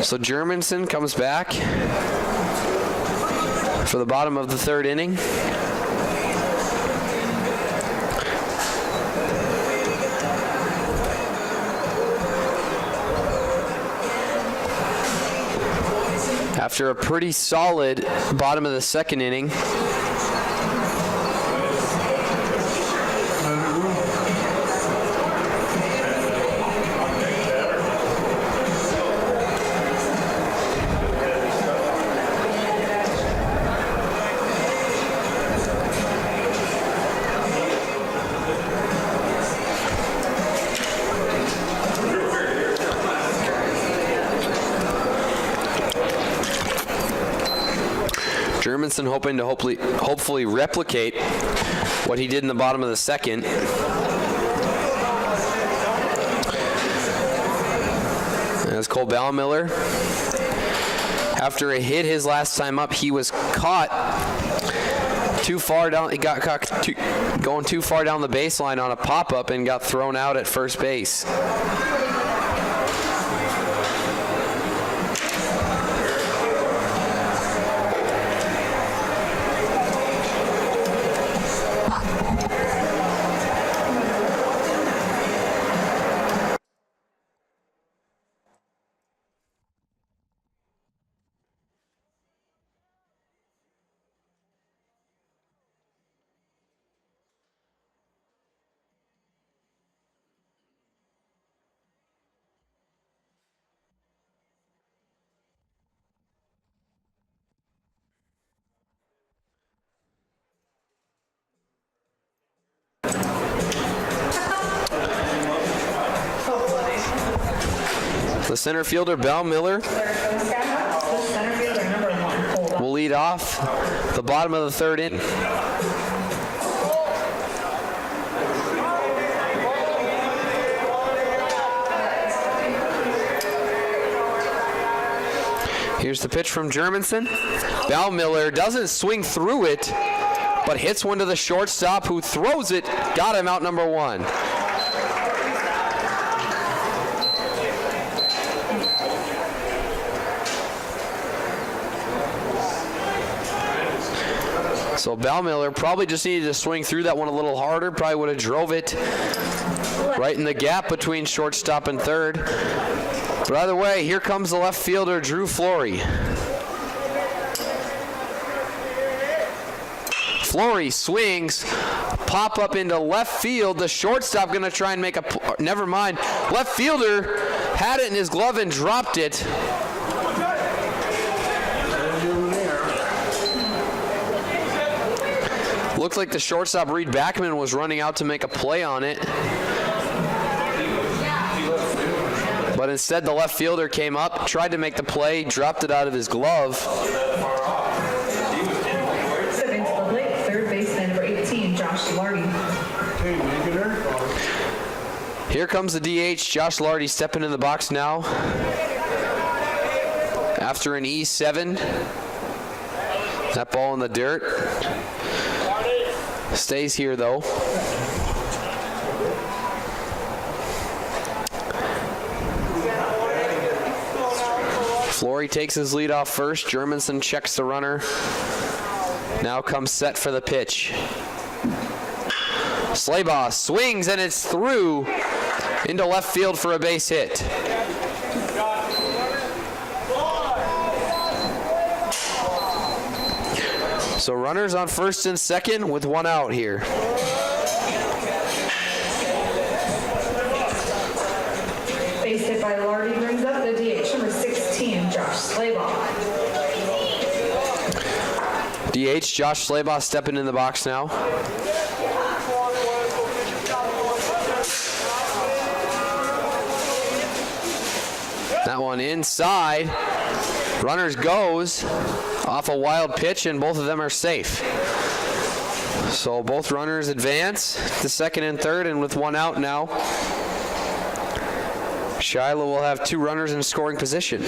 So Germanson comes back for the bottom of the 3rd inning. After a pretty solid bottom of the 2nd inning. Germanson hoping to hopefully replicate what he did in the bottom of the second. As Cole Ballmiller, after a hit his last time up, he was caught too far down. He got caught going too far down the baseline on a pop-up and got thrown out at first base. The center fielder, Ballmiller, will lead off the bottom of the third inning. Here's the pitch from Germanson. Ballmiller doesn't swing through it, but hits one to the shortstop who throws it. Got him out number one. So Ballmiller probably just needed to swing through that one a little harder. Probably would have drove it right in the gap between shortstop and third. But either way, here comes the left fielder, Drew Flory. Flory swings, pop up into left field. The shortstop going to try and make a, never mind. Left fielder had it in his glove and dropped it. Looked like the shortstop, Reed Backman, was running out to make a play on it. But instead, the left fielder came up, tried to make the play, dropped it out of his glove. Stepping to the plate, third baseman number 18, Josh Lardy. Here comes the DH, Josh Lardy, stepping in the box now. After an E7. That ball in the dirt. Stays here though. Flory takes his lead off first. Germanson checks the runner. Now comes set for the pitch. Slaybaugh swings and it's through into left field for a base hit. So runners on first and second with one out here. Base hit by Lardy brings up the DH number 16, Josh Slaybaugh. DH Josh Slaybaugh stepping in the box now. That one inside. Runners goes off a wild pitch, and both of them are safe. So both runners advance to second and third, and with one out now, Shiloh will have two runners in scoring position.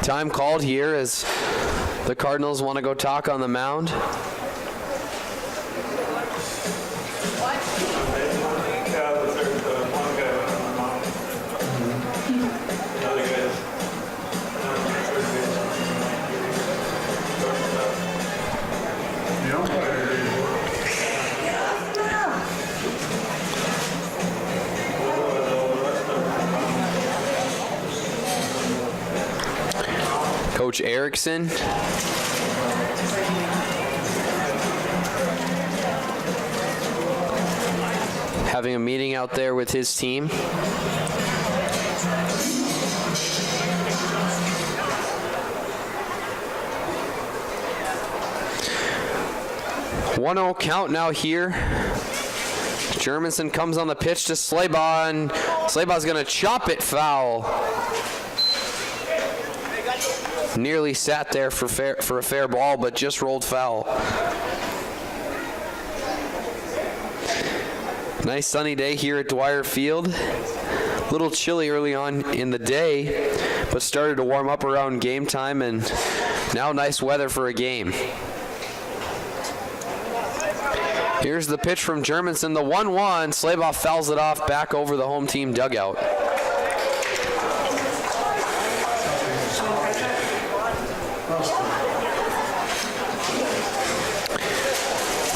Time called here as the Cardinals want to go talk on the mound. Coach Erickson. Having a meeting out there with his team. 1-0 count now here. Germanson comes on the pitch to Slaybaugh, and Slaybaugh's gonna chop it foul. Nearly sat there for a fair ball, but just rolled foul. Nice sunny day here at Dwyer Field. A little chilly early on in the day, but started to warm up around game time, and now nice weather for a game. Here's the pitch from Germanson, the 1-1. Slaybaugh fouls it off back over the home team dugout.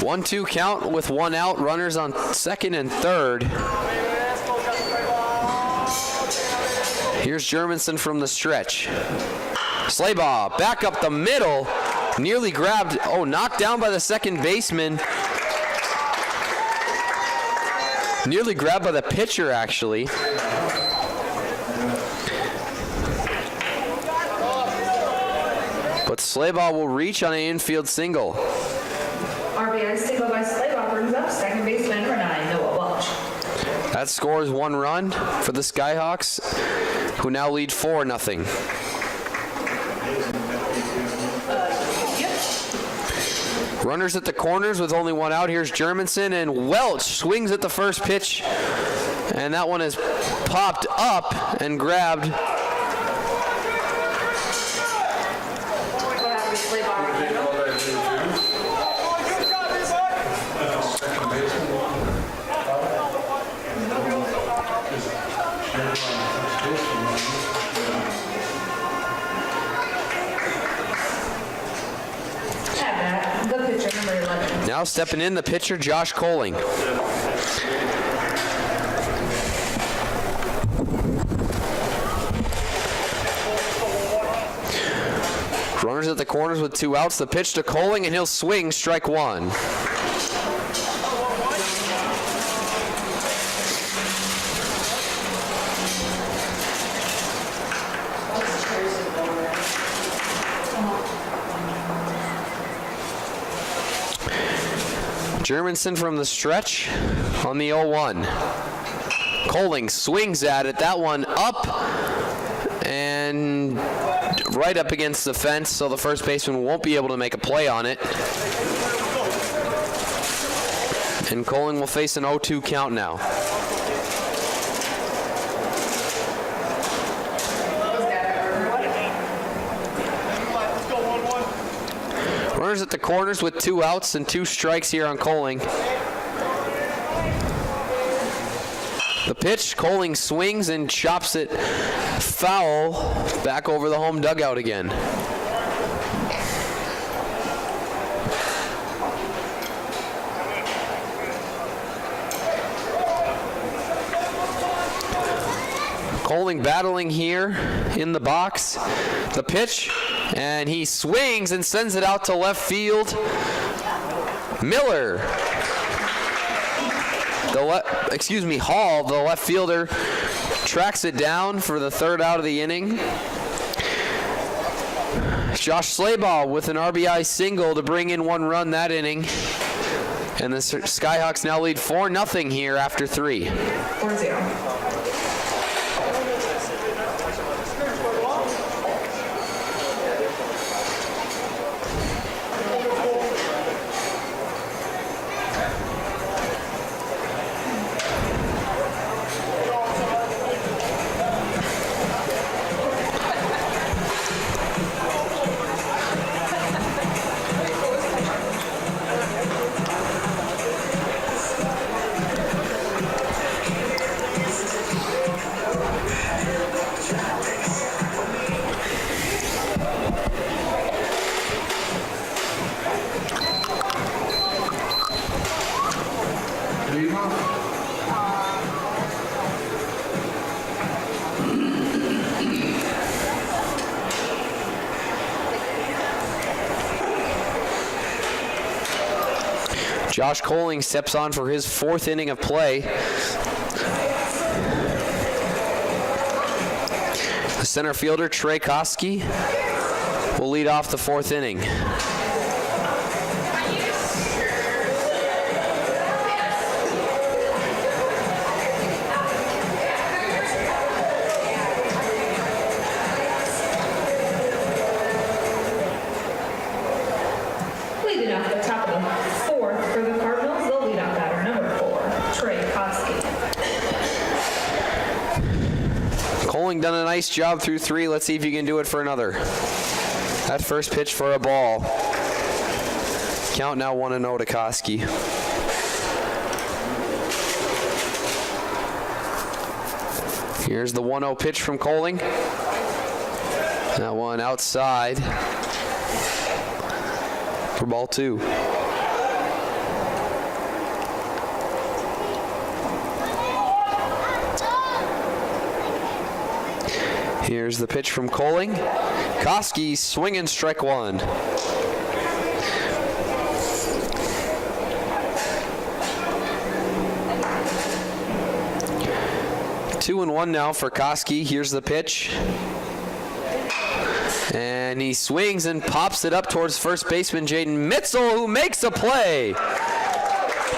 1-2 count with 1 out, runners on second and third. Here's Germanson from the stretch. Slaybaugh back up the middle, nearly grabbed, knocked down by the second baseman. Nearly grabbed by the pitcher, actually. But Slaybaugh will reach on an infield single. RBI single by Slaybaugh brings up second baseman number 9, Noah Welch. That scores 1 run for the Skyhawks, who now lead 4-0. Runners at the corners with only 1 out. Here's Germanson, and Welch swings at the first pitch, and that one is popped up and grabbed. What happened to Slaybaugh? The pitcher number 11. Now stepping in, the pitcher, Josh Coling. Runners at the corners with 2 outs. The pitch to Coling, and he'll swing, strike 1. Germanson from the stretch on the 0-1. Coling swings at it. That one up and right up against the fence, so the first baseman won't be able to make a play on it. And Coling will face an 0-2 count now. Runners at the corners with 2 outs and 2 strikes here on Coling. The pitch, Coling swings and chops it foul back over the home dugout again. Coling battling here in the box. The pitch, and he swings and sends it out to left field. Miller, Hall, the left fielder, tracks it down for the 3rd out of the inning. Josh Slaybaugh with an RBI single to bring in 1 run that inning. And the Skyhawks now lead 4-0 here after 3. 4-0. Josh Coling steps on for his 4th inning of play. The center fielder, Trey Koski, will lead off the 4th inning. done a nice job through 3. Let's see if you can do it for another. That first pitch for a ball. Count now 1-0 to Koski. Here's the 1-0 pitch from Coling. That one outside for ball 2. Here's the pitch from Coling. Koski swinging, strike 1. Two and 1 now for Koski. Here's the pitch. And he swings and pops it up towards first baseman Jaden Mitzel, who makes a play.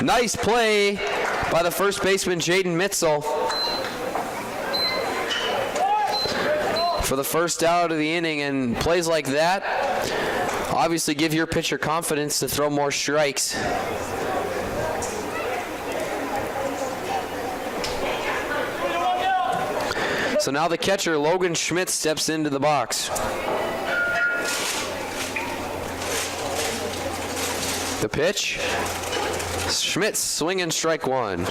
Nice play by the first baseman Jaden Mitzel for the first out of the inning. And plays like that obviously give your pitcher confidence to throw more strikes. So now the catcher, Logan Schmidt, steps into the box. The pitch. Schmidt swinging, strike 1.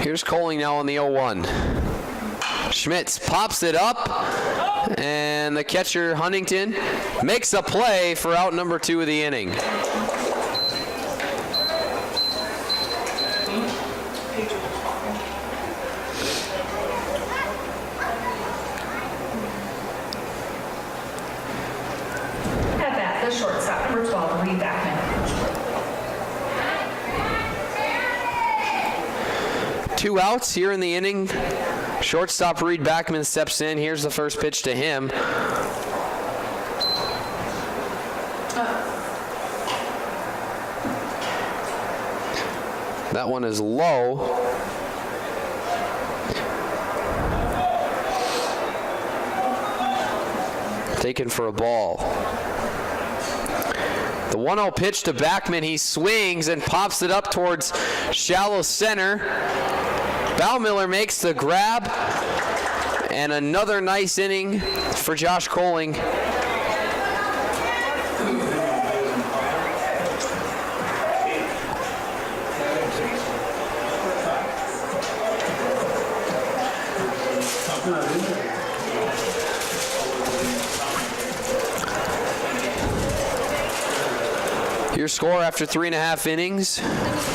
Here's Coling now on the 0-1. Schmitz pops it up, and the catcher, Huntington, makes a play for out number 2 of the inning. At bat, the shortstop, number 12, Reed Backman. 2 outs here in the inning. Shortstop Reed Backman steps in. Here's the first pitch to him. That one is low. Taken for a ball. The 1-0 pitch to Backman. He swings and pops it up towards shallow center. Baumiller makes the grab, and another nice inning for Josh Coling. Your score after 3.5 innings: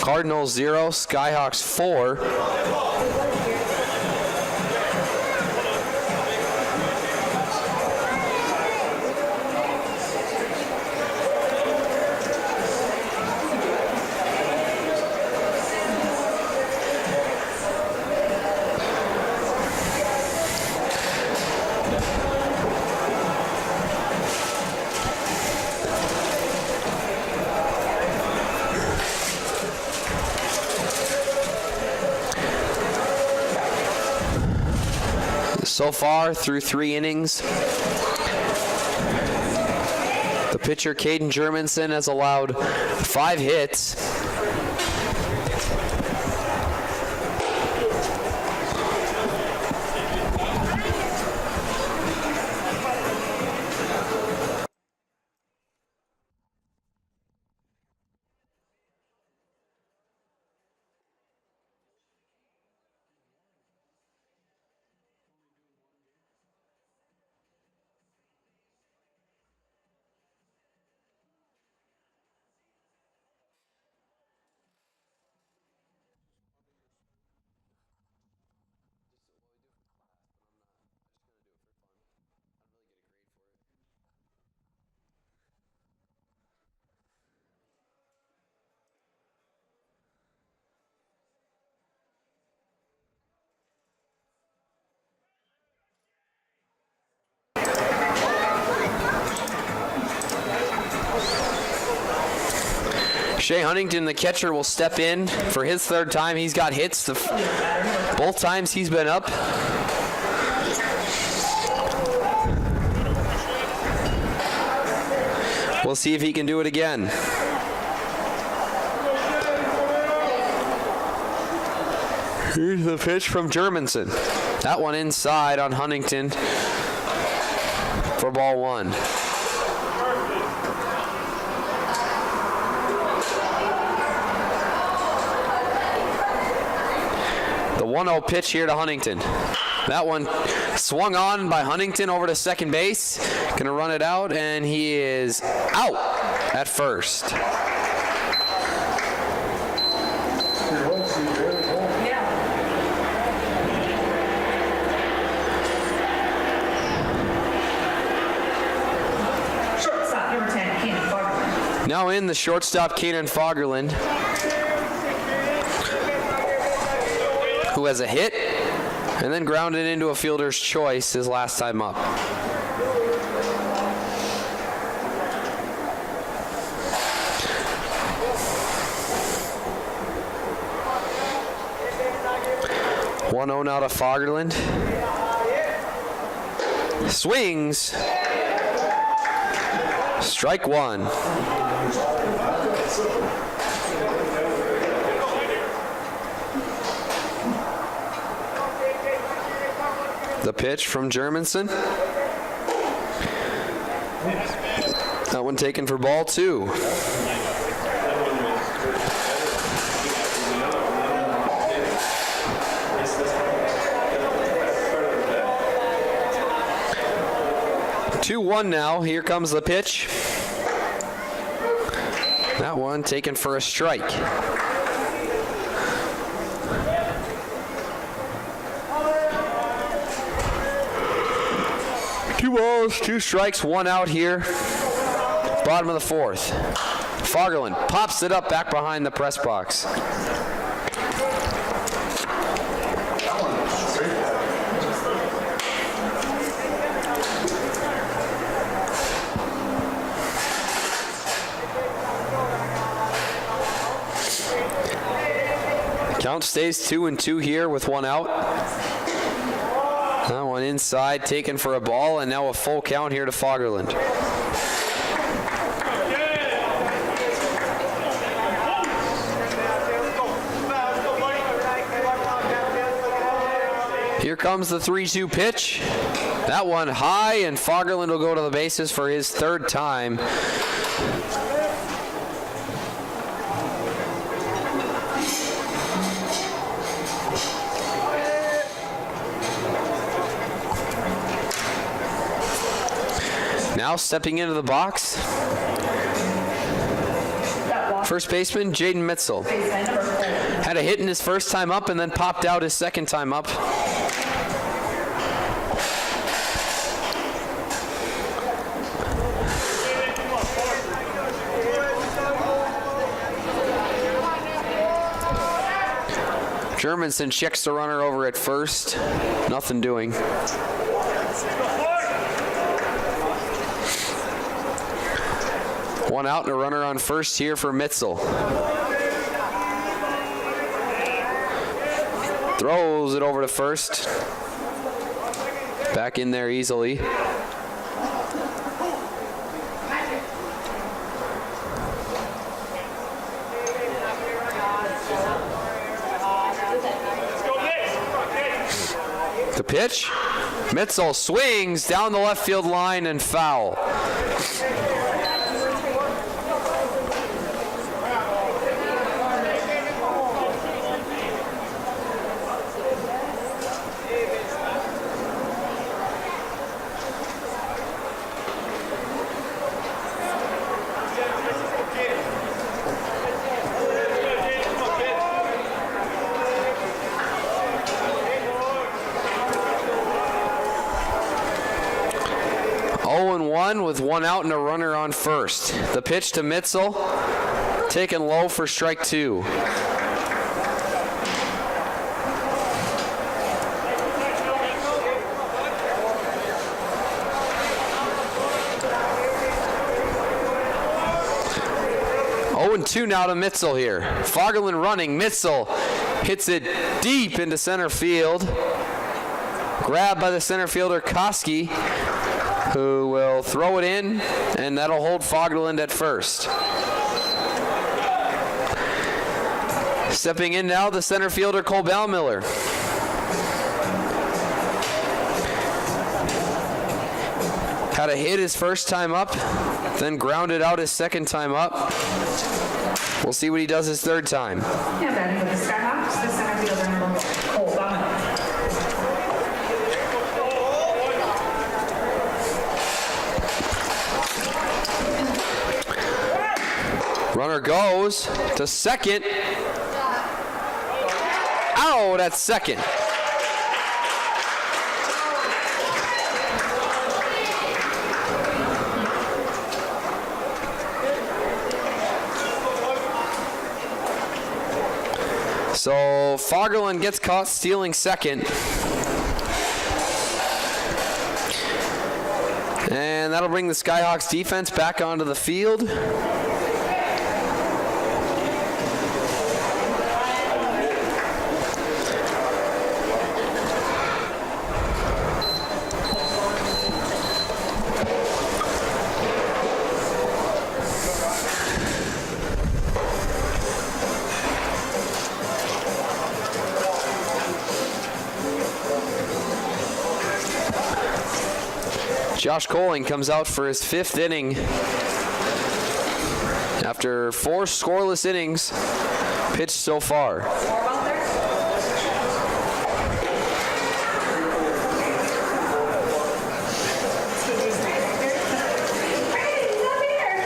Cardinals 0, Skyhawks 4. So far, through 3 innings, the pitcher, Caden Germanson, has allowed 5 hits. Shea Huntington, the catcher, will step in for his 3rd time. He's got hits both times he's been up. We'll see if he can do it again. Here's the pitch from Germanson. That one inside on Huntington for ball 1. The 1-0 pitch here to Huntington. That one swung on by Huntington over to second base. Gonna run it out, and he is out at first. Shortstop number 10, Keenan Fagerlund. Now in the shortstop, Keenan Fagerlund, who has a hit and then grounded into a fielder's choice his last time up. One 0 now to Fagerlund. Swings. Strike 1. The pitch from Germanson. That one taken for ball 2. Two 2-1 now. Here comes the pitch. That one taken for a strike. 2 balls, 2 strikes, 1 out here. Bottom of the 4th. Fagerlund pops it up back behind the press box. Count stays 2-2 here with 1 out. That one inside, taken for a ball, and now a full count here to Fagerlund. Here comes the 3-2 pitch. That one high, and Fagerlund will go to the bases for his 3rd time. Now stepping into the box, first baseman Jaden Mitzel. Had a hit in his first time up and then popped out his 2nd time up. Germanson checks the runner over at first. Nothing doing. One out and a runner on first here for Mitzel. Throws it over to first. Back in there easily. The pitch. Mitzel swings down the left field line and foul. With 1 out and a runner on first. The pitch to Mitzel, taken low for strike 2. Oh, and 2 now to Mitzel here. Fagerlund running. Mitzel hits it deep into center field. Grabbed by the center fielder Koski. who will throw it in, and that'll hold Fagerland at first. Stepping in now, the center fielder, Cole Ballmiller. Had a hit his first time up, then grounded out his second time up. We'll see what he does his third time. Yeah, batting with the Skyhawks, the center fielder, number 1, Cole Ballmiller. Runner goes to second. Out at second. So Fagerland gets caught stealing second. And that'll bring the Skyhawks defense back onto the field. Josh Coling comes out for his 5th inning after 4 scoreless innings pitched so far. More out there? Hey, he's up here.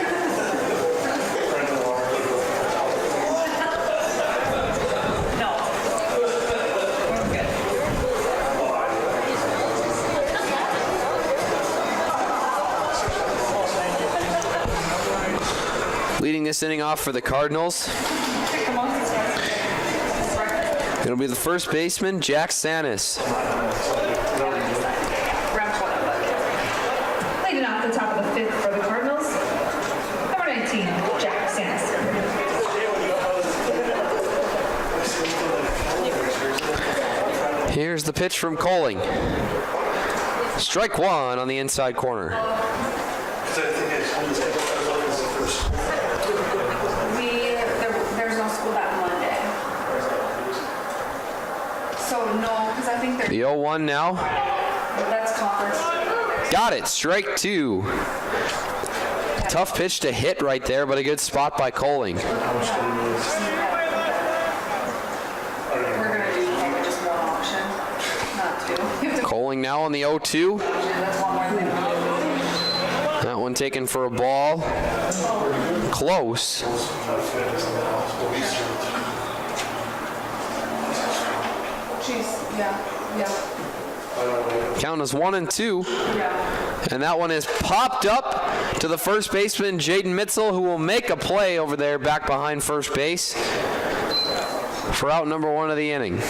No. We're good. Leading this inning off for the Cardinals, it'll be the first baseman, Jack Sanis. Leading off the top of the 5th for the Cardinals, number 19, Jack Sanis. Here's the pitch from Coling. Strike 1 on the inside corner. There's no school that Monday. So no, because I think The 0-1 now. that's conference. Got it, strike 2. Tough pitch to hit right there, but a good spot by Coling. We're gonna do probably just one option, not 2. You have to- Coling now on the 0-2. That's one more thing. That one taken for a ball. Close. Jeez, yeah. Count is 1-2. Yeah. And that one is popped up to the first baseman, Jaden Mitzel, who will make a play over there back behind first base for out number 1 of the inning. So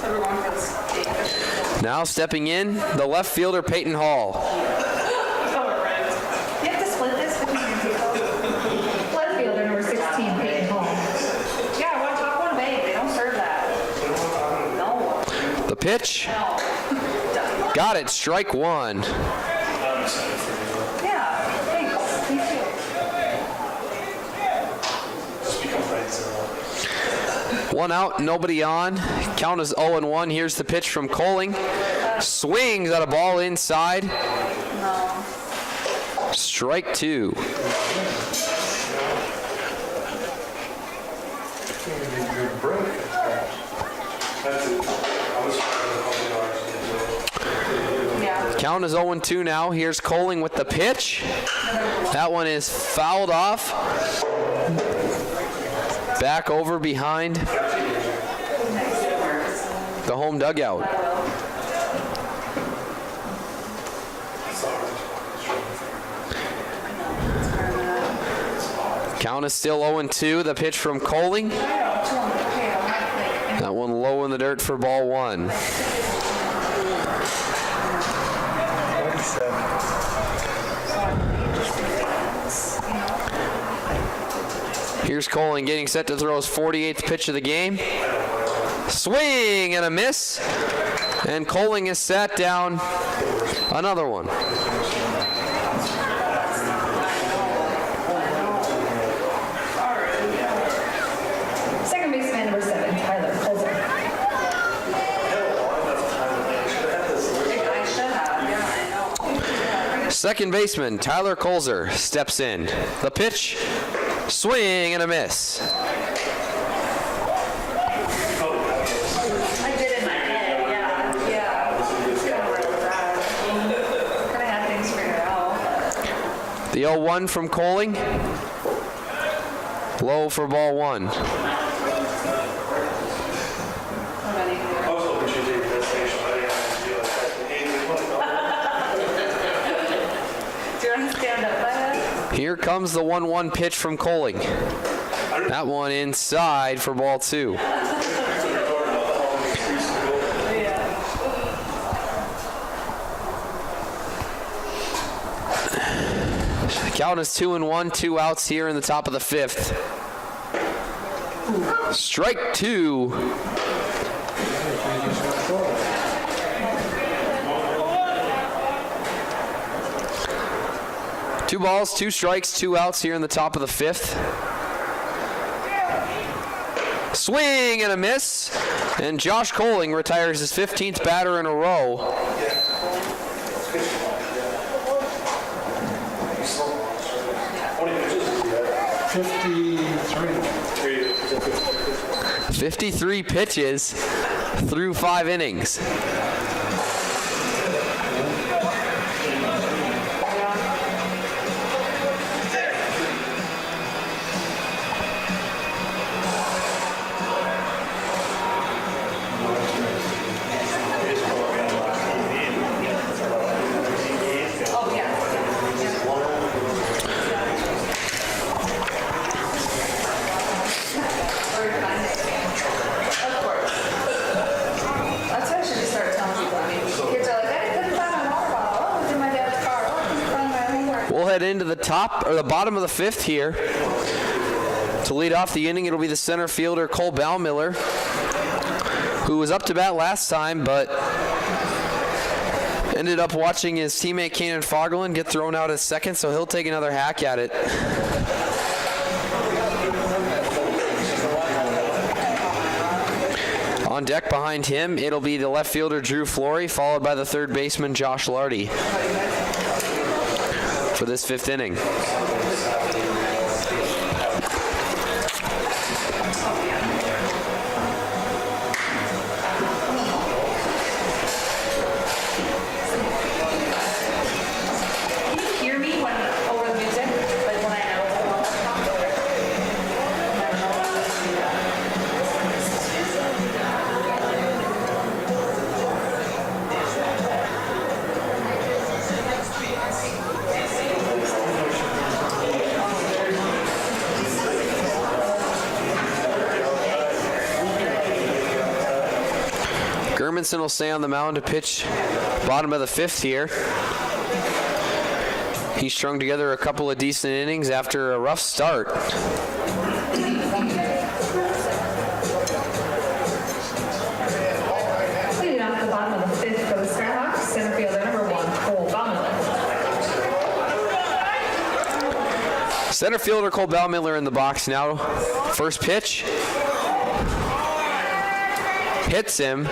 we're going for this. Now stepping in, the left fielder, Peyton Hall. You have to split this between your people. Left fielder, number 16, Peyton Hall. Yeah, one top, one big. They don't serve that. No. The pitch. No. Got it, strike 1. Yeah, thanks. Me too. 1 out, nobody on. Count is 0-1. Here's the pitch from Coling. Swings at a ball inside. No. Strike 2. Yeah. Count is 0-2 now. Here's Coling with the pitch. That one is fouled off. Back over behind the home dugout. Count is still 0-2. The pitch from Coling. That one low in the dirt for ball 1. Here's Coling getting set to throw his 48th pitch of the game. Swing and a miss. And Coling is sat down Another one. Second baseman number 7, Tyler Colzer. I should have, yeah, I know. Second baseman Tyler Colzer steps in. The pitch, swing and a miss. I did in my head, yeah. It's kind of where it was at. Kind of had things figured out. The 0-1 from Coling. Low for ball 1. I was hoping she'd take the station, but I didn't feel like Do you want to stand up by that? Here comes the 1-1 pitch from Coling. That one inside for ball 2. Count is 2-1, 2 outs here in the top of the 5th. Strike 2. Two balls, 2 strikes, 2 outs here in the top of the 5th. Swing and a miss. And Josh Coling retires his 15th batter in a row. 53 pitches through 5 innings. Oh, yeah. Of course. That's what I should just start telling people. I mean, kids are like, I couldn't find my water bottle. Oh, it's in my dad's car. Oh, I couldn't find my homework. We'll head into the top or the bottom of the 5th here. To lead off the inning, it'll be the center fielder Cole Baumiller, who was up to bat last time, but ended up watching his teammate Kanan Fogelin get thrown out at second, so he'll take another hack at it. On deck behind him, it'll be the left fielder Drew Flory, followed by the third baseman Josh Lardy for this 5th inning. Can you hear me when over the music? Like when I know it's all Germanson will stay on the mound to pitch bottom of the 5th here. He strung together a couple of decent innings after a rough start. Leading off the bottom of the 5th for the Skyhawks, center fielder number 1, Cole Baumiller. Center fielder Cole Baumiller in the box now. First pitch. Hits him,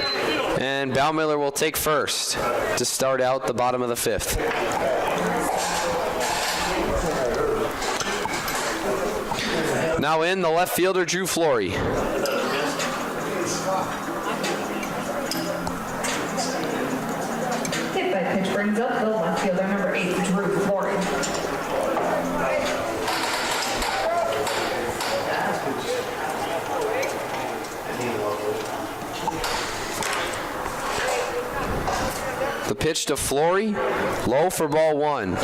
and Baumiller will take first to start out the bottom of the 5th. Now in, the left fielder Drew Flory. Hit by pitch brings up the left fielder number 8, Drew Flory. The pitch to Flory, low for ball 1.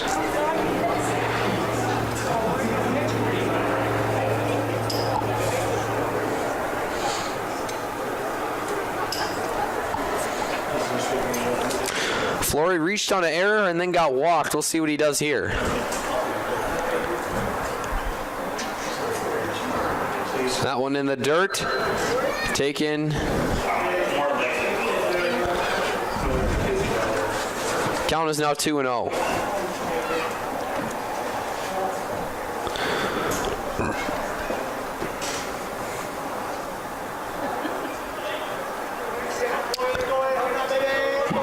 Flory reached on an error and then got walked. We'll see what he does here. That one in the dirt. Taken. Count is now 2-0.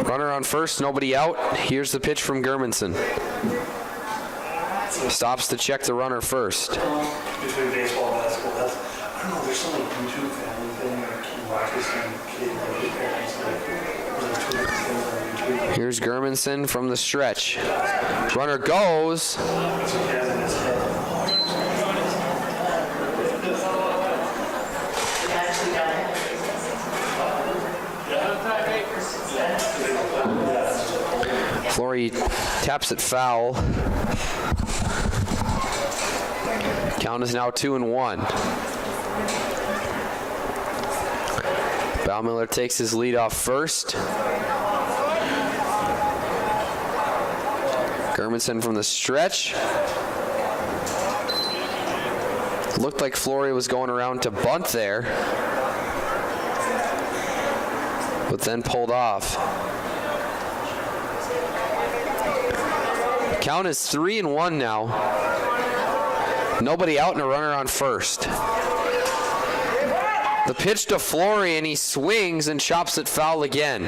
Runner on first, nobody out. Here's the pitch from Germanson. Stops to check the runner first. Between baseball and basketball, I don't know, there's some like YouTube family thing where you watch this and kid like his parents like two different things on YouTube. Here's Germanson from the stretch. Runner goes. That's what he has in his head. Flory taps it foul. Count is now 2-1. Baumiller takes his lead off first. Germanson from the stretch. Looked like Flory was going around to bunt there, but then pulled off. Count is 3-1 now. Nobody out and a runner on first. The pitch to Flory and he swings and chops it foul again.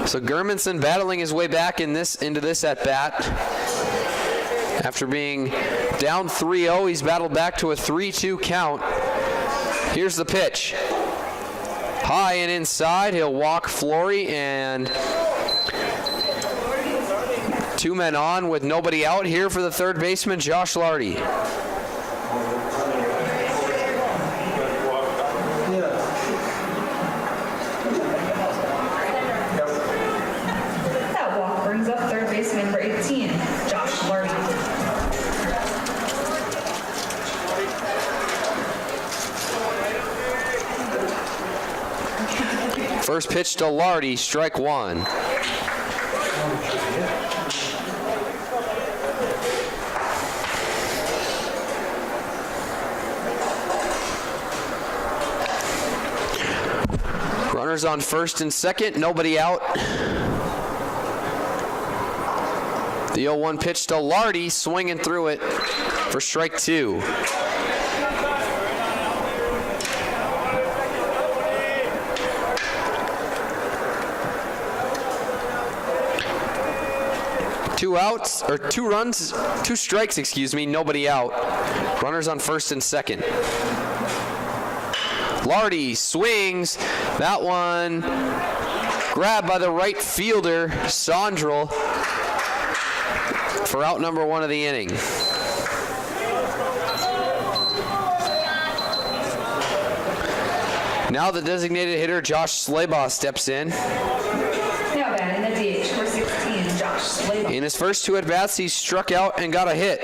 So Germanson battling his way back into this at bat. After being down 3-0, he's battled back to a 3-2 count. Here's the pitch. High and inside, he'll walk Flory, and two men on with nobody out here for the third baseman, Josh Lardy. That walk brings up third baseman number 18, Josh Lardy. First pitch to Lardy, strike one. Runners on first and second, nobody out. The 0-1 pitch to Lardy, swinging through it for strike two. Two strikes, excuse me, nobody out. Runners on first and second. Lardy swings. That one grabbed by the right fielder, Sondrel, for out number one of the inning. Now the designated hitter, Josh Slaybaugh, steps in. Now batting the DH, number 16, Josh Slaybaugh. In his first two at-bats, he struck out and got a hit.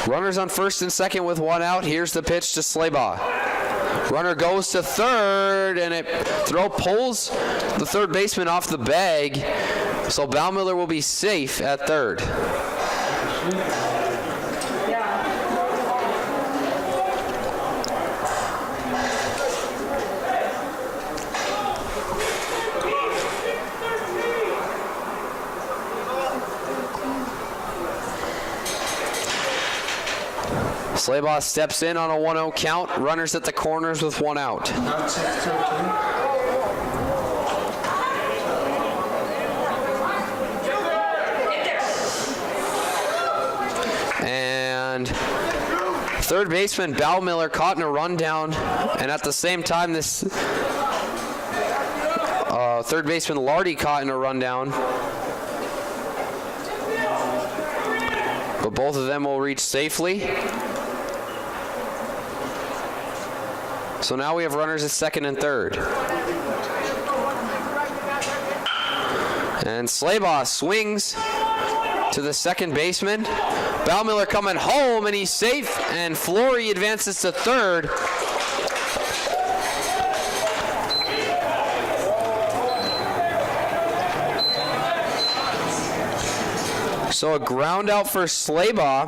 Runners on first and second with one out. Here's the pitch to Slaybaugh. Runner goes to third, and throw pulls the third baseman off the bag, so Baumiller will be safe at third. Slaybaugh steps in on a 1-0 count. Runners at the corners with one out. And third baseman Baumiller caught in a rundown, and at the same time this third baseman Lardy caught in a rundown. But both of them will reach safely. So now we have runners at second and third. And Slaybaugh swings to the second baseman. Baumiller coming home, and he's safe, and Flory advances to third. So a ground out for Slaybaugh.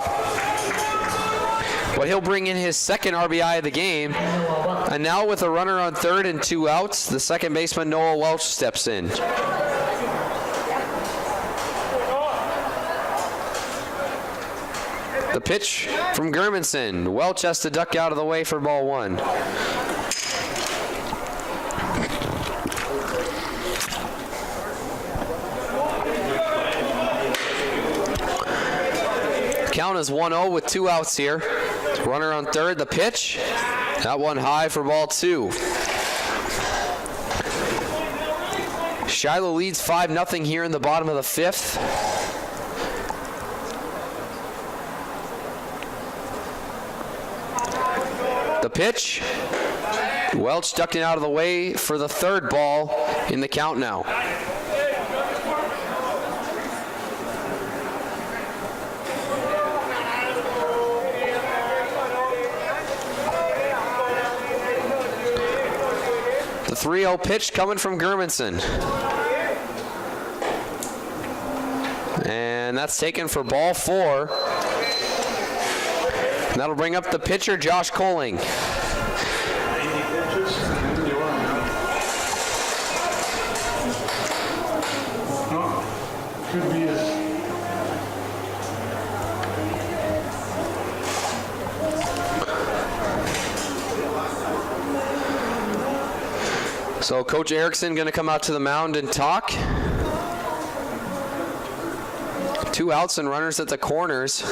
But he'll bring in his second RBI of the game. And now with a runner on third and 2 outs, the second baseman Noah Welch steps in. The pitch from Germanson. Welch has to duck out of the way for ball 1. Count is 1-0 with 2 outs here. Runner on third, the pitch. That one high for ball 2. Shiloh leads 5-0 here in the bottom of the 5th. The pitch. Welch ducking out of the way for the third ball in the count now. The 3-0 pitch coming from Germanson. And that's taken for ball 4. And that'll bring up the pitcher, Josh Colling. Could be it. So Coach Erickson going to come out to the mound and talk. 2 outs and runners at the corners.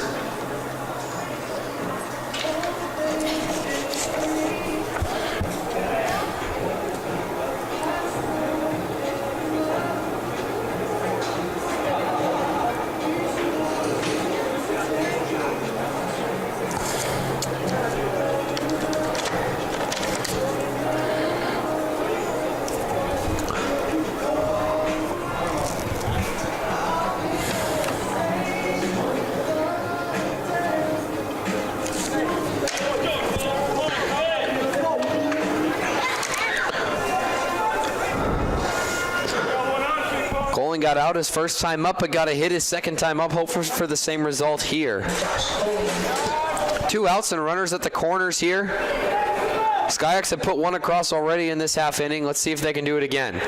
Got out his first time up, but got a hit his second time up. Hope for the same result here. 2 outs and runners at the corners here. Skyhawks have put 1 across already in this half inning. Let's see if they can do it again.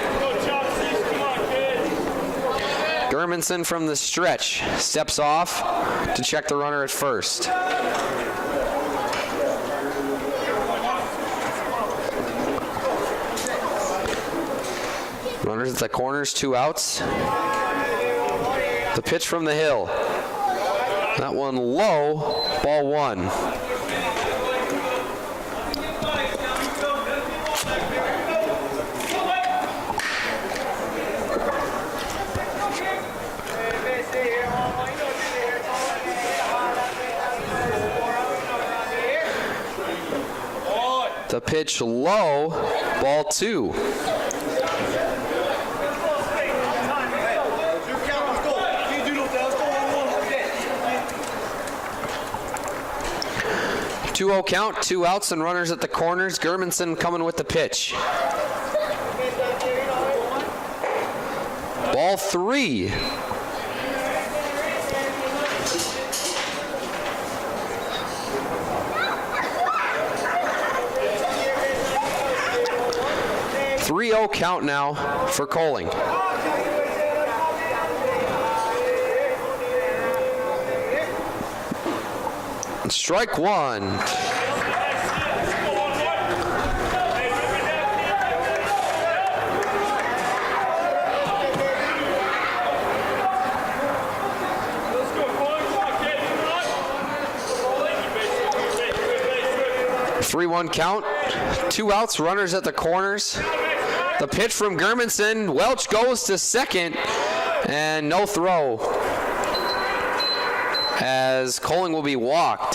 Germanson from the stretch steps off to check the runner at first. Runners at the corners, 2 outs. The pitch from the hill. That one low, ball 1. The pitch low, ball 2. Two-0 count, 2 outs and runners at the corners. Germanson coming with the pitch. Ball 3. .3-0 count now for Colling. Strike 1. .3-1 count. 2 outs, runners at the corners. The pitch from Germanson. Welch goes to second, and no throw, as Colling will be walked.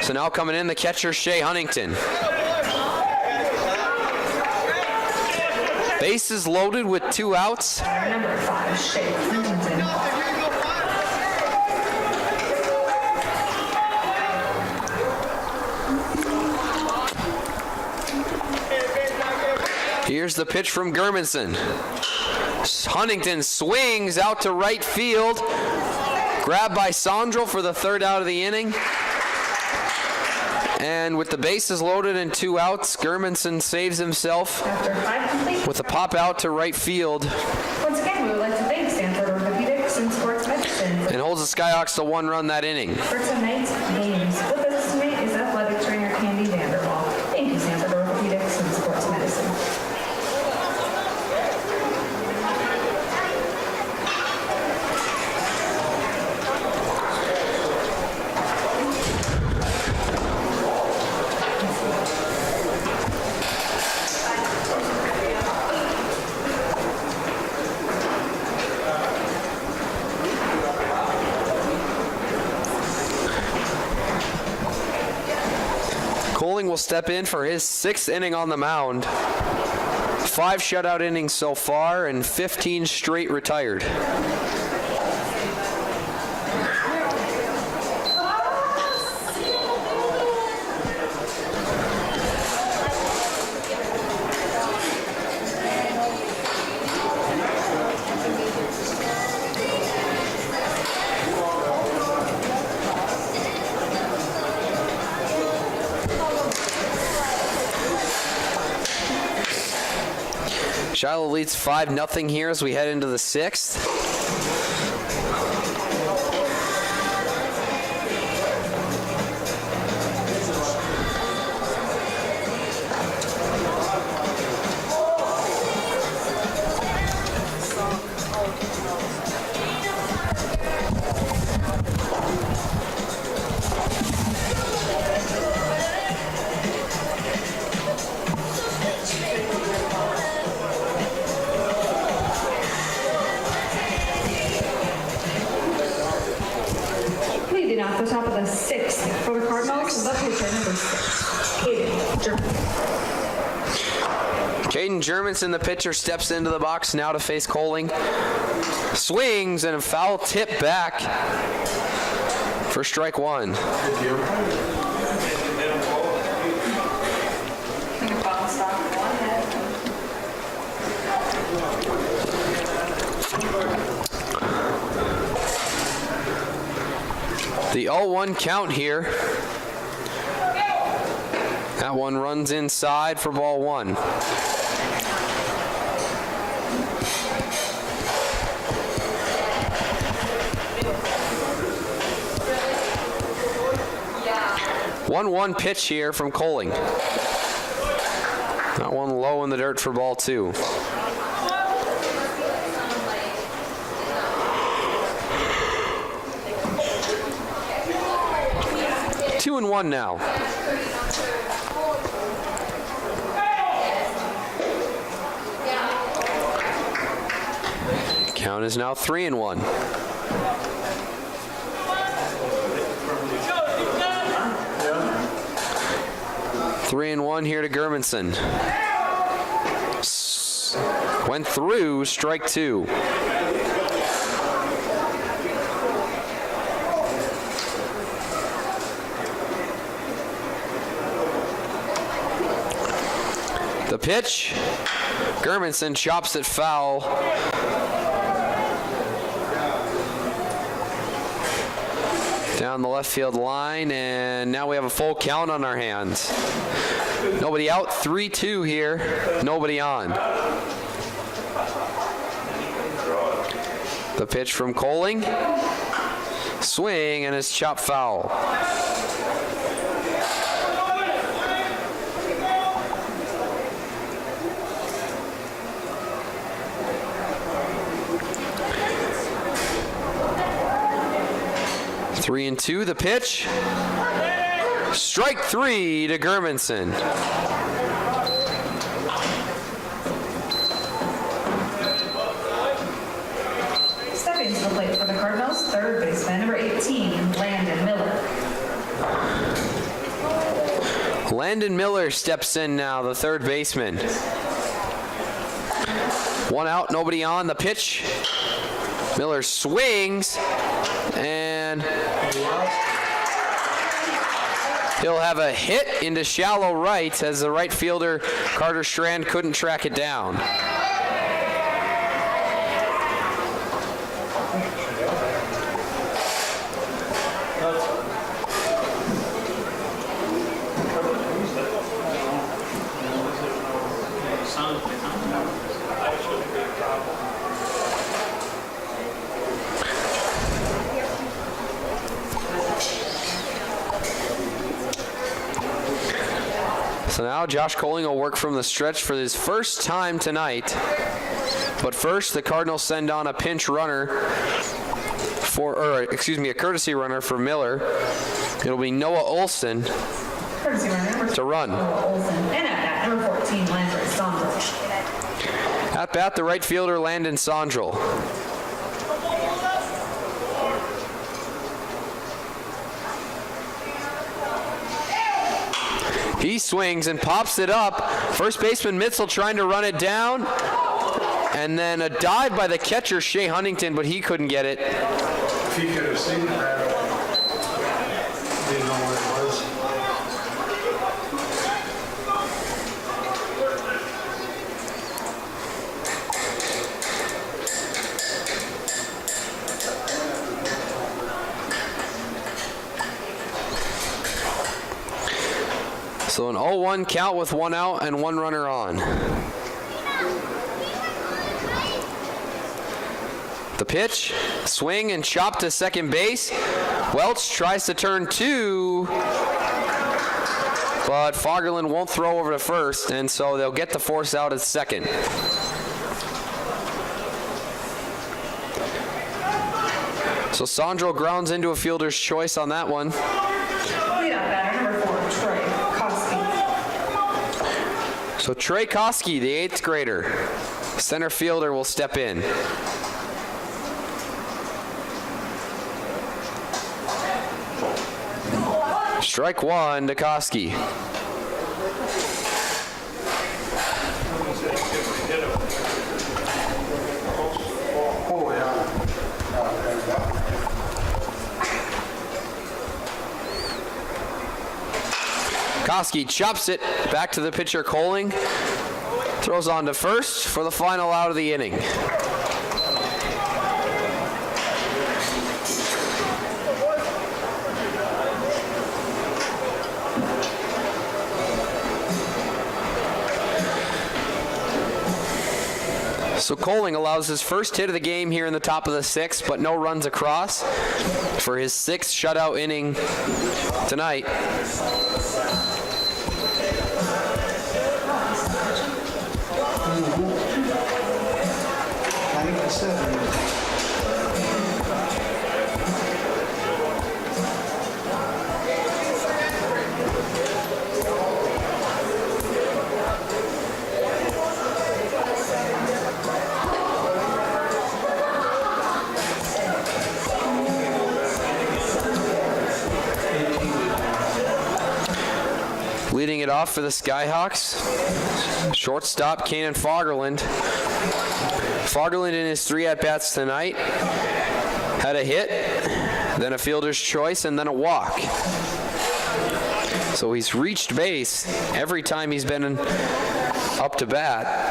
So now coming in, the catcher, Shea Huntington. Bases loaded with 2 outs. Number 5, Shea Huntington. Here's the pitch from Germanson. Huntington swings out to right field. Grabbed by Sondrel for the third out of the inning. And with the bases loaded and 2 outs, Germanson saves himself After 5 complete. with a pop out to right field Once again, we would like to thank Stanford Orthopedics and Sports Medicine and holds the Skyhawks to 1 run that inning. for tonight's games. With us tonight is athletic trainer Candy Vanderwall. Thank you, Stanford Orthopedics and Sports Medicine. Coling will step in for his 6th inning on the mound. 5 shutout innings so far and 15 straight retired. Shiloh leads 5-0 here as we head into the 6th. Leading off the top of the 6th for the Cardinals, the pitcher number 6, Caden German. Caden Germanson, the pitcher, steps into the box now to face Coling. Swings and a foul tip back for strike 1. The 0-1 count here. That one runs inside for ball 1. Yeah. 1-1 pitch here from Coling. That one low in the dirt for ball 2. Two and 1 now. Count is now 3-1. 3-1 here to Germanson. Went through, strike 2. The pitch, Germanson chops it foul. Down the left field line, and now we have a full count on our hands. Nobody out, 3-2 here, nobody on. The pitch from Coling, swing, and it's chopped foul. Three and 2, the pitch. Strike 3 to Germanson. Stepping to the plate for the Cardinals, third baseman, number 18, Landon Miller. Landon Miller steps in now, the third baseman. 1 out, nobody on. The pitch. Miller swings, and He'll have a hit into shallow right as the right fielder, Carter Strand, couldn't track it down. So now Josh Coling will work from the stretch for his first time tonight. But first, the Cardinals send on a pinch runner a courtesy runner for Miller. It'll be Noah Olson Courtesy runner to run. Noah Olson. And at bat, number 14, Landry Sondrich. At bat, the right fielder, Landon Sondrel. He swings and pops it up. First baseman Mitzel trying to run it down. And then a dive by the catcher, Shea Huntington, but he couldn't get it. If he could have seen that, didn't know where it was. So an 0-1 count with 1 out and 1 runner on. The pitch, swing and chop to second base. Welch tries to turn 2, but Fagerlund won't throw over to first, and so they'll get the force out at second. So Sondrel grounds into a fielder's choice on that one. Leadoff batter, number 4, Trey Koski. So Trey Koski, the 8th grader, center fielder, will step in. Strike 1 to Koski. Oh, yeah. Koski chops it back to the pitcher Coling. Throws on to first for the final out of the inning. So Coling allows his first hit of the game here in the top of the 6th, but no runs across for his 6th shutout inning tonight. Leading it off for the Skyhawks, shortstop Kanan Fagerlund. Fagerlund in his 3 at-bats tonight had a hit, then a fielder's choice, and then a walk. So he's reached base every time he's been up to bat.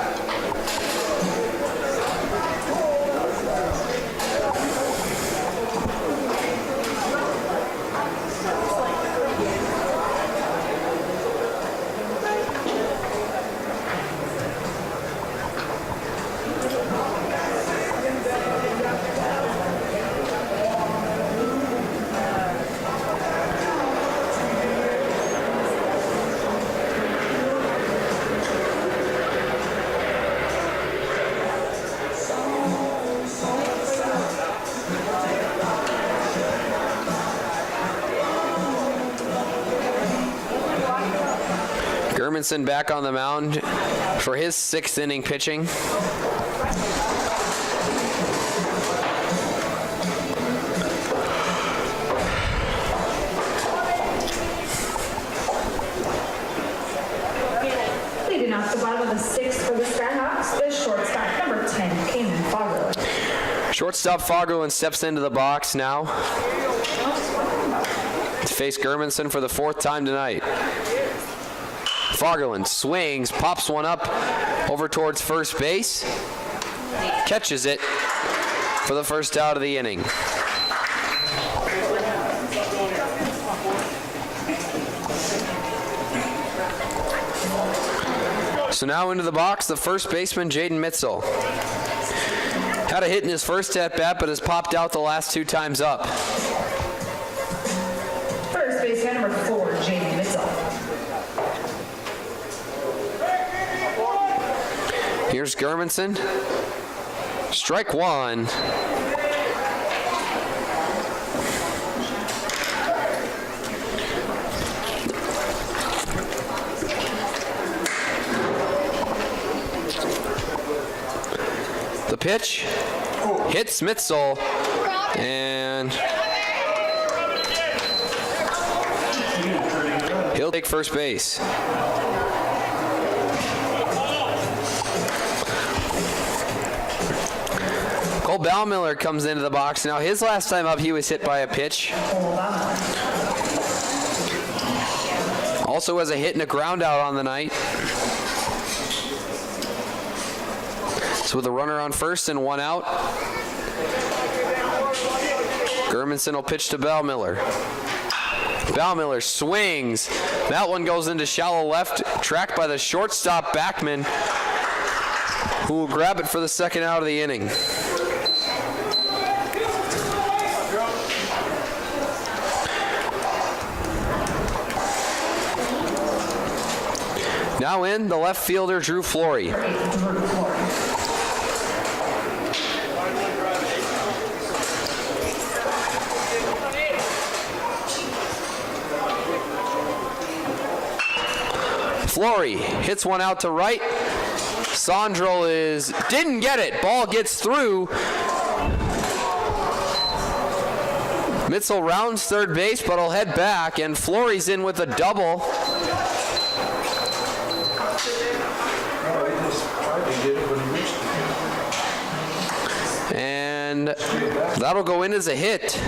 Germanson back on the mound for his 6th inning pitching. Leading off the bottom of the 6th for the Skyhawks, the shortstop, number 10, Kanan Fagerlund. Shortstop Fagerlund steps into the box now. face Germanson for the 4th time tonight. Fagerlund swings, pops one up over towards first base, catches it for the first out of the inning. So now into the box, the first baseman, Jaden Mitzel. Had a hit in his first at-bat, but has popped out the last 2 times up. First baseman number 4, Jaden Mitzel. Here's Germanson. Strike 1. The pitch hits Mitzel, and he'll take first base. Cole Baumiller comes into the box. Now, his last time up, he was hit by a pitch. Also has a hit and a ground out on the night. So with a runner on first and 1 out, Germanson will pitch to Baumiller. Baumiller swings. That one goes into shallow left, tracked by the shortstop Backman, who will grab it for the 2nd out of the inning. Now in, the left fielder, Drew Flory. Flory hits one out to right. Sondrel didn't get it. Ball gets through. Mitzel rounds third base, but will head back, and Flory's in with a double. And that'll go in as a hit.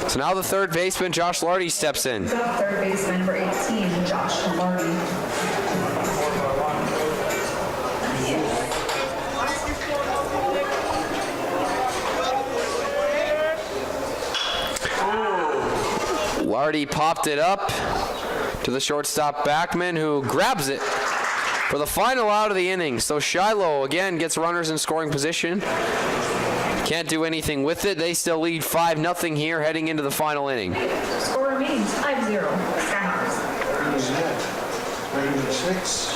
So now the third baseman, Josh Lardy, steps in. Third baseman number 18, Josh Lardy. Lardy popped it up to the shortstop Backman, who grabs it for the final out of the inning. So Shiloh again gets runners in scoring position. Can't do anything with it. They still lead 5-0 here heading into the final inning. Score remains 5-0. Skyhawks. Who's that? 96.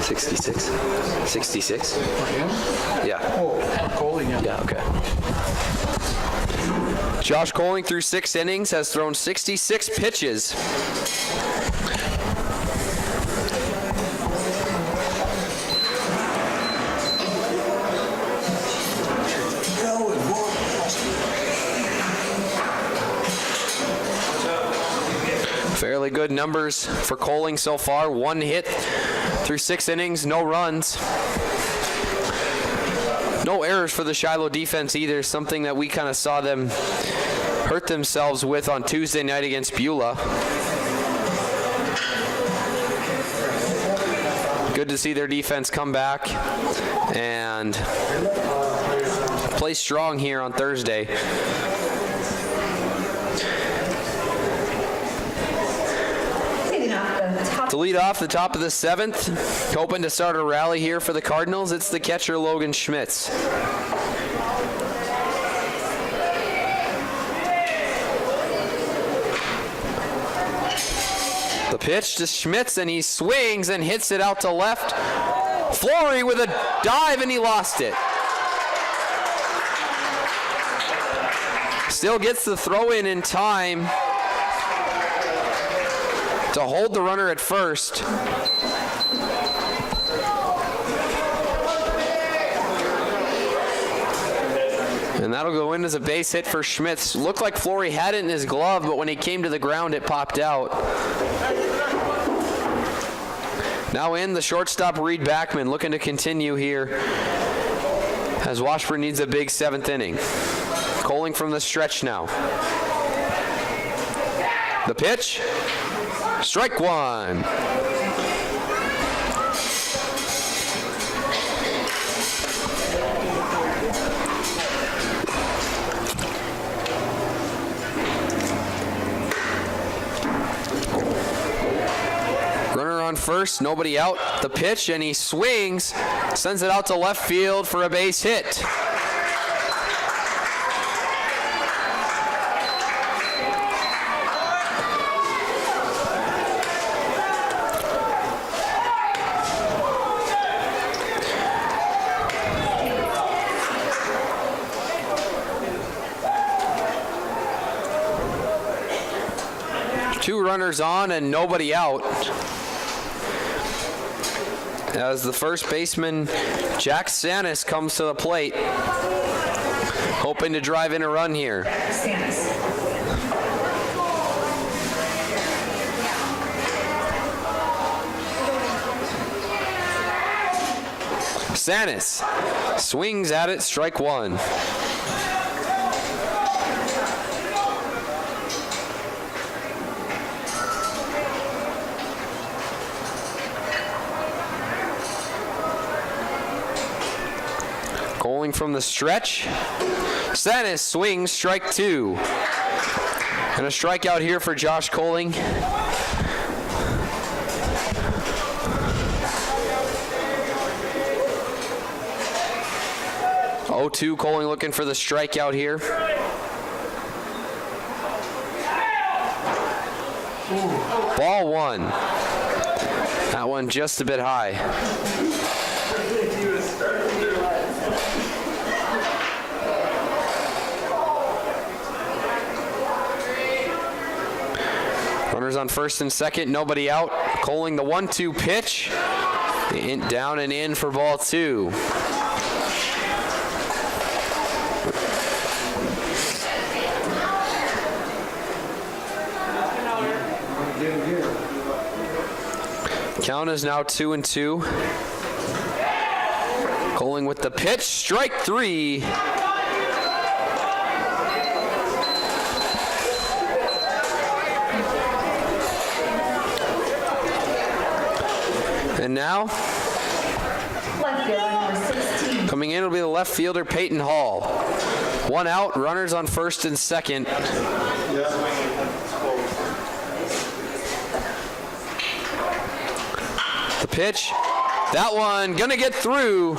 66. 66? For him? Yeah. Oh, Coley, yeah. Yeah, okay. Josh Coling through 6 innings has thrown 66 pitches. Fairly good numbers for Coling so far. 1 hit through 6 innings, no runs. No errors for the Shiloh defense either, something that we kind of saw them hurt themselves with on Tuesday night against Beulah. Good to see their defense come back and play strong here on Thursday. To lead off the top of the 7th, hoping to start a rally here for the Cardinals, it's the catcher Logan Schmitz. The pitch to Schmitz, and he swings and hits it out to left. Flory with a dive, and he lost it. Still gets the throw in time to hold the runner at first. And that'll go in as a base hit for Schmitz. Looked like Flory had it in his glove, but when he came to the ground, it popped out. Now in, the shortstop Reed Backman looking to continue here as Washburn needs a big 7th inning. Coling from the stretch now. The pitch, strike one. Runner on first, nobody out. The pitch, and he swings, sends it out to left field for a base hit. Two runners on and nobody out, as the first baseman, Jack Sanis, comes to the plate, hoping to drive in a run here. Sanis swings at it, strike one. Coling from the stretch. Sanis swings, strike two. And a strikeout here for Josh Coling. 0-2, Coling looking for the strikeout here. Ball one. That one just a bit high. Runners on first and second, nobody out. Coling the 1-2 pitch. Down and in for ball two. Count is now 2-2. Coling with the pitch, strike three. And now, coming in will be the left fielder, Peyton Hall. One out, runners on first and second. The pitch, that one gonna get through.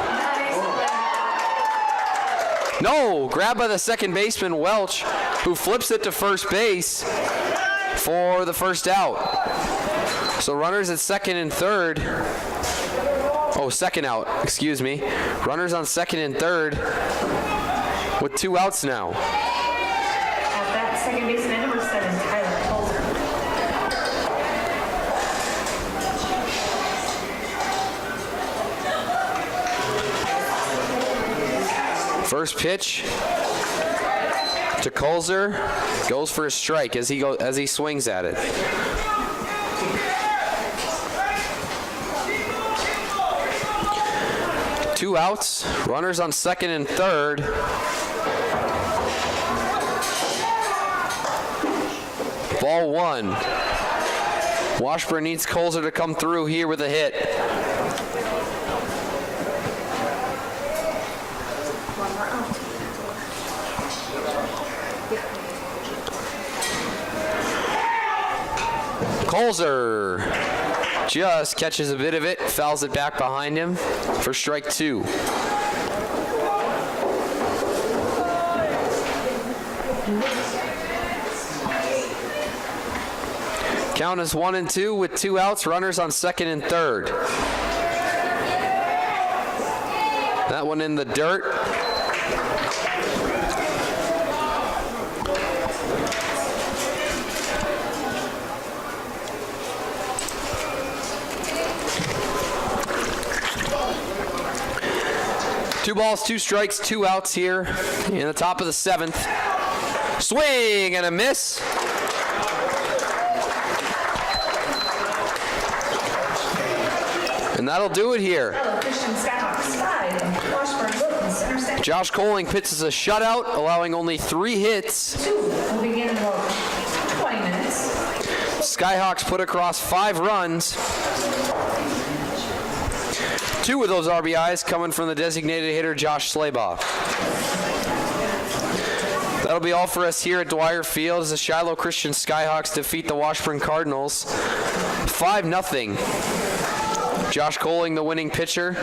No, grabbed by the second baseman, Welch, who flips it to first base for the first out. So runners at second and third. Oh, second out, excuse me. Runners on second and third with two outs now. At that, second baseman, number 7, Tyler Colzer. First pitch to Colzer, goes for a strike as he swings at it. Two outs, runners on second and third. Ball one. Washburn needs Colzer to come through here with a hit. Colzer just catches a bit of it, fouls it back behind him for strike two. Count is 1-2 with two outs, runners on second and third. That one in the dirt. 2 balls, 2 strikes, 2 outs here in the top of the 7th. Swing and a miss. And that'll do it here. Shiloh Christian Skyhawks 5, Washburn Wilton Center Stand. Josh Coling pitches a shutout, allowing only 3 hits. 2 will begin in about 20 minutes. Skyhawks put across 5 runs. 2 of those RBIs coming from the designated hitter Josh Slaybaugh. That'll be all for us here at Dwyer Field as the Shiloh Christian Skyhawks defeat the Washburn Cardinals 5-0. Josh Coling, the winning pitcher.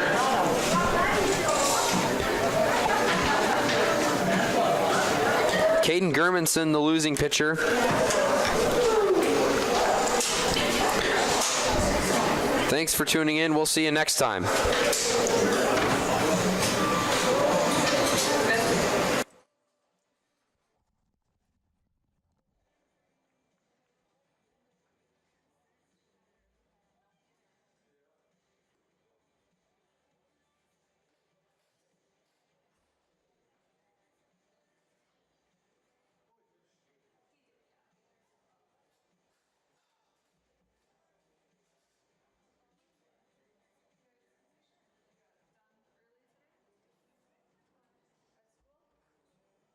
Caden Germanson, the losing pitcher. Thanks for tuning in. We'll see you next time.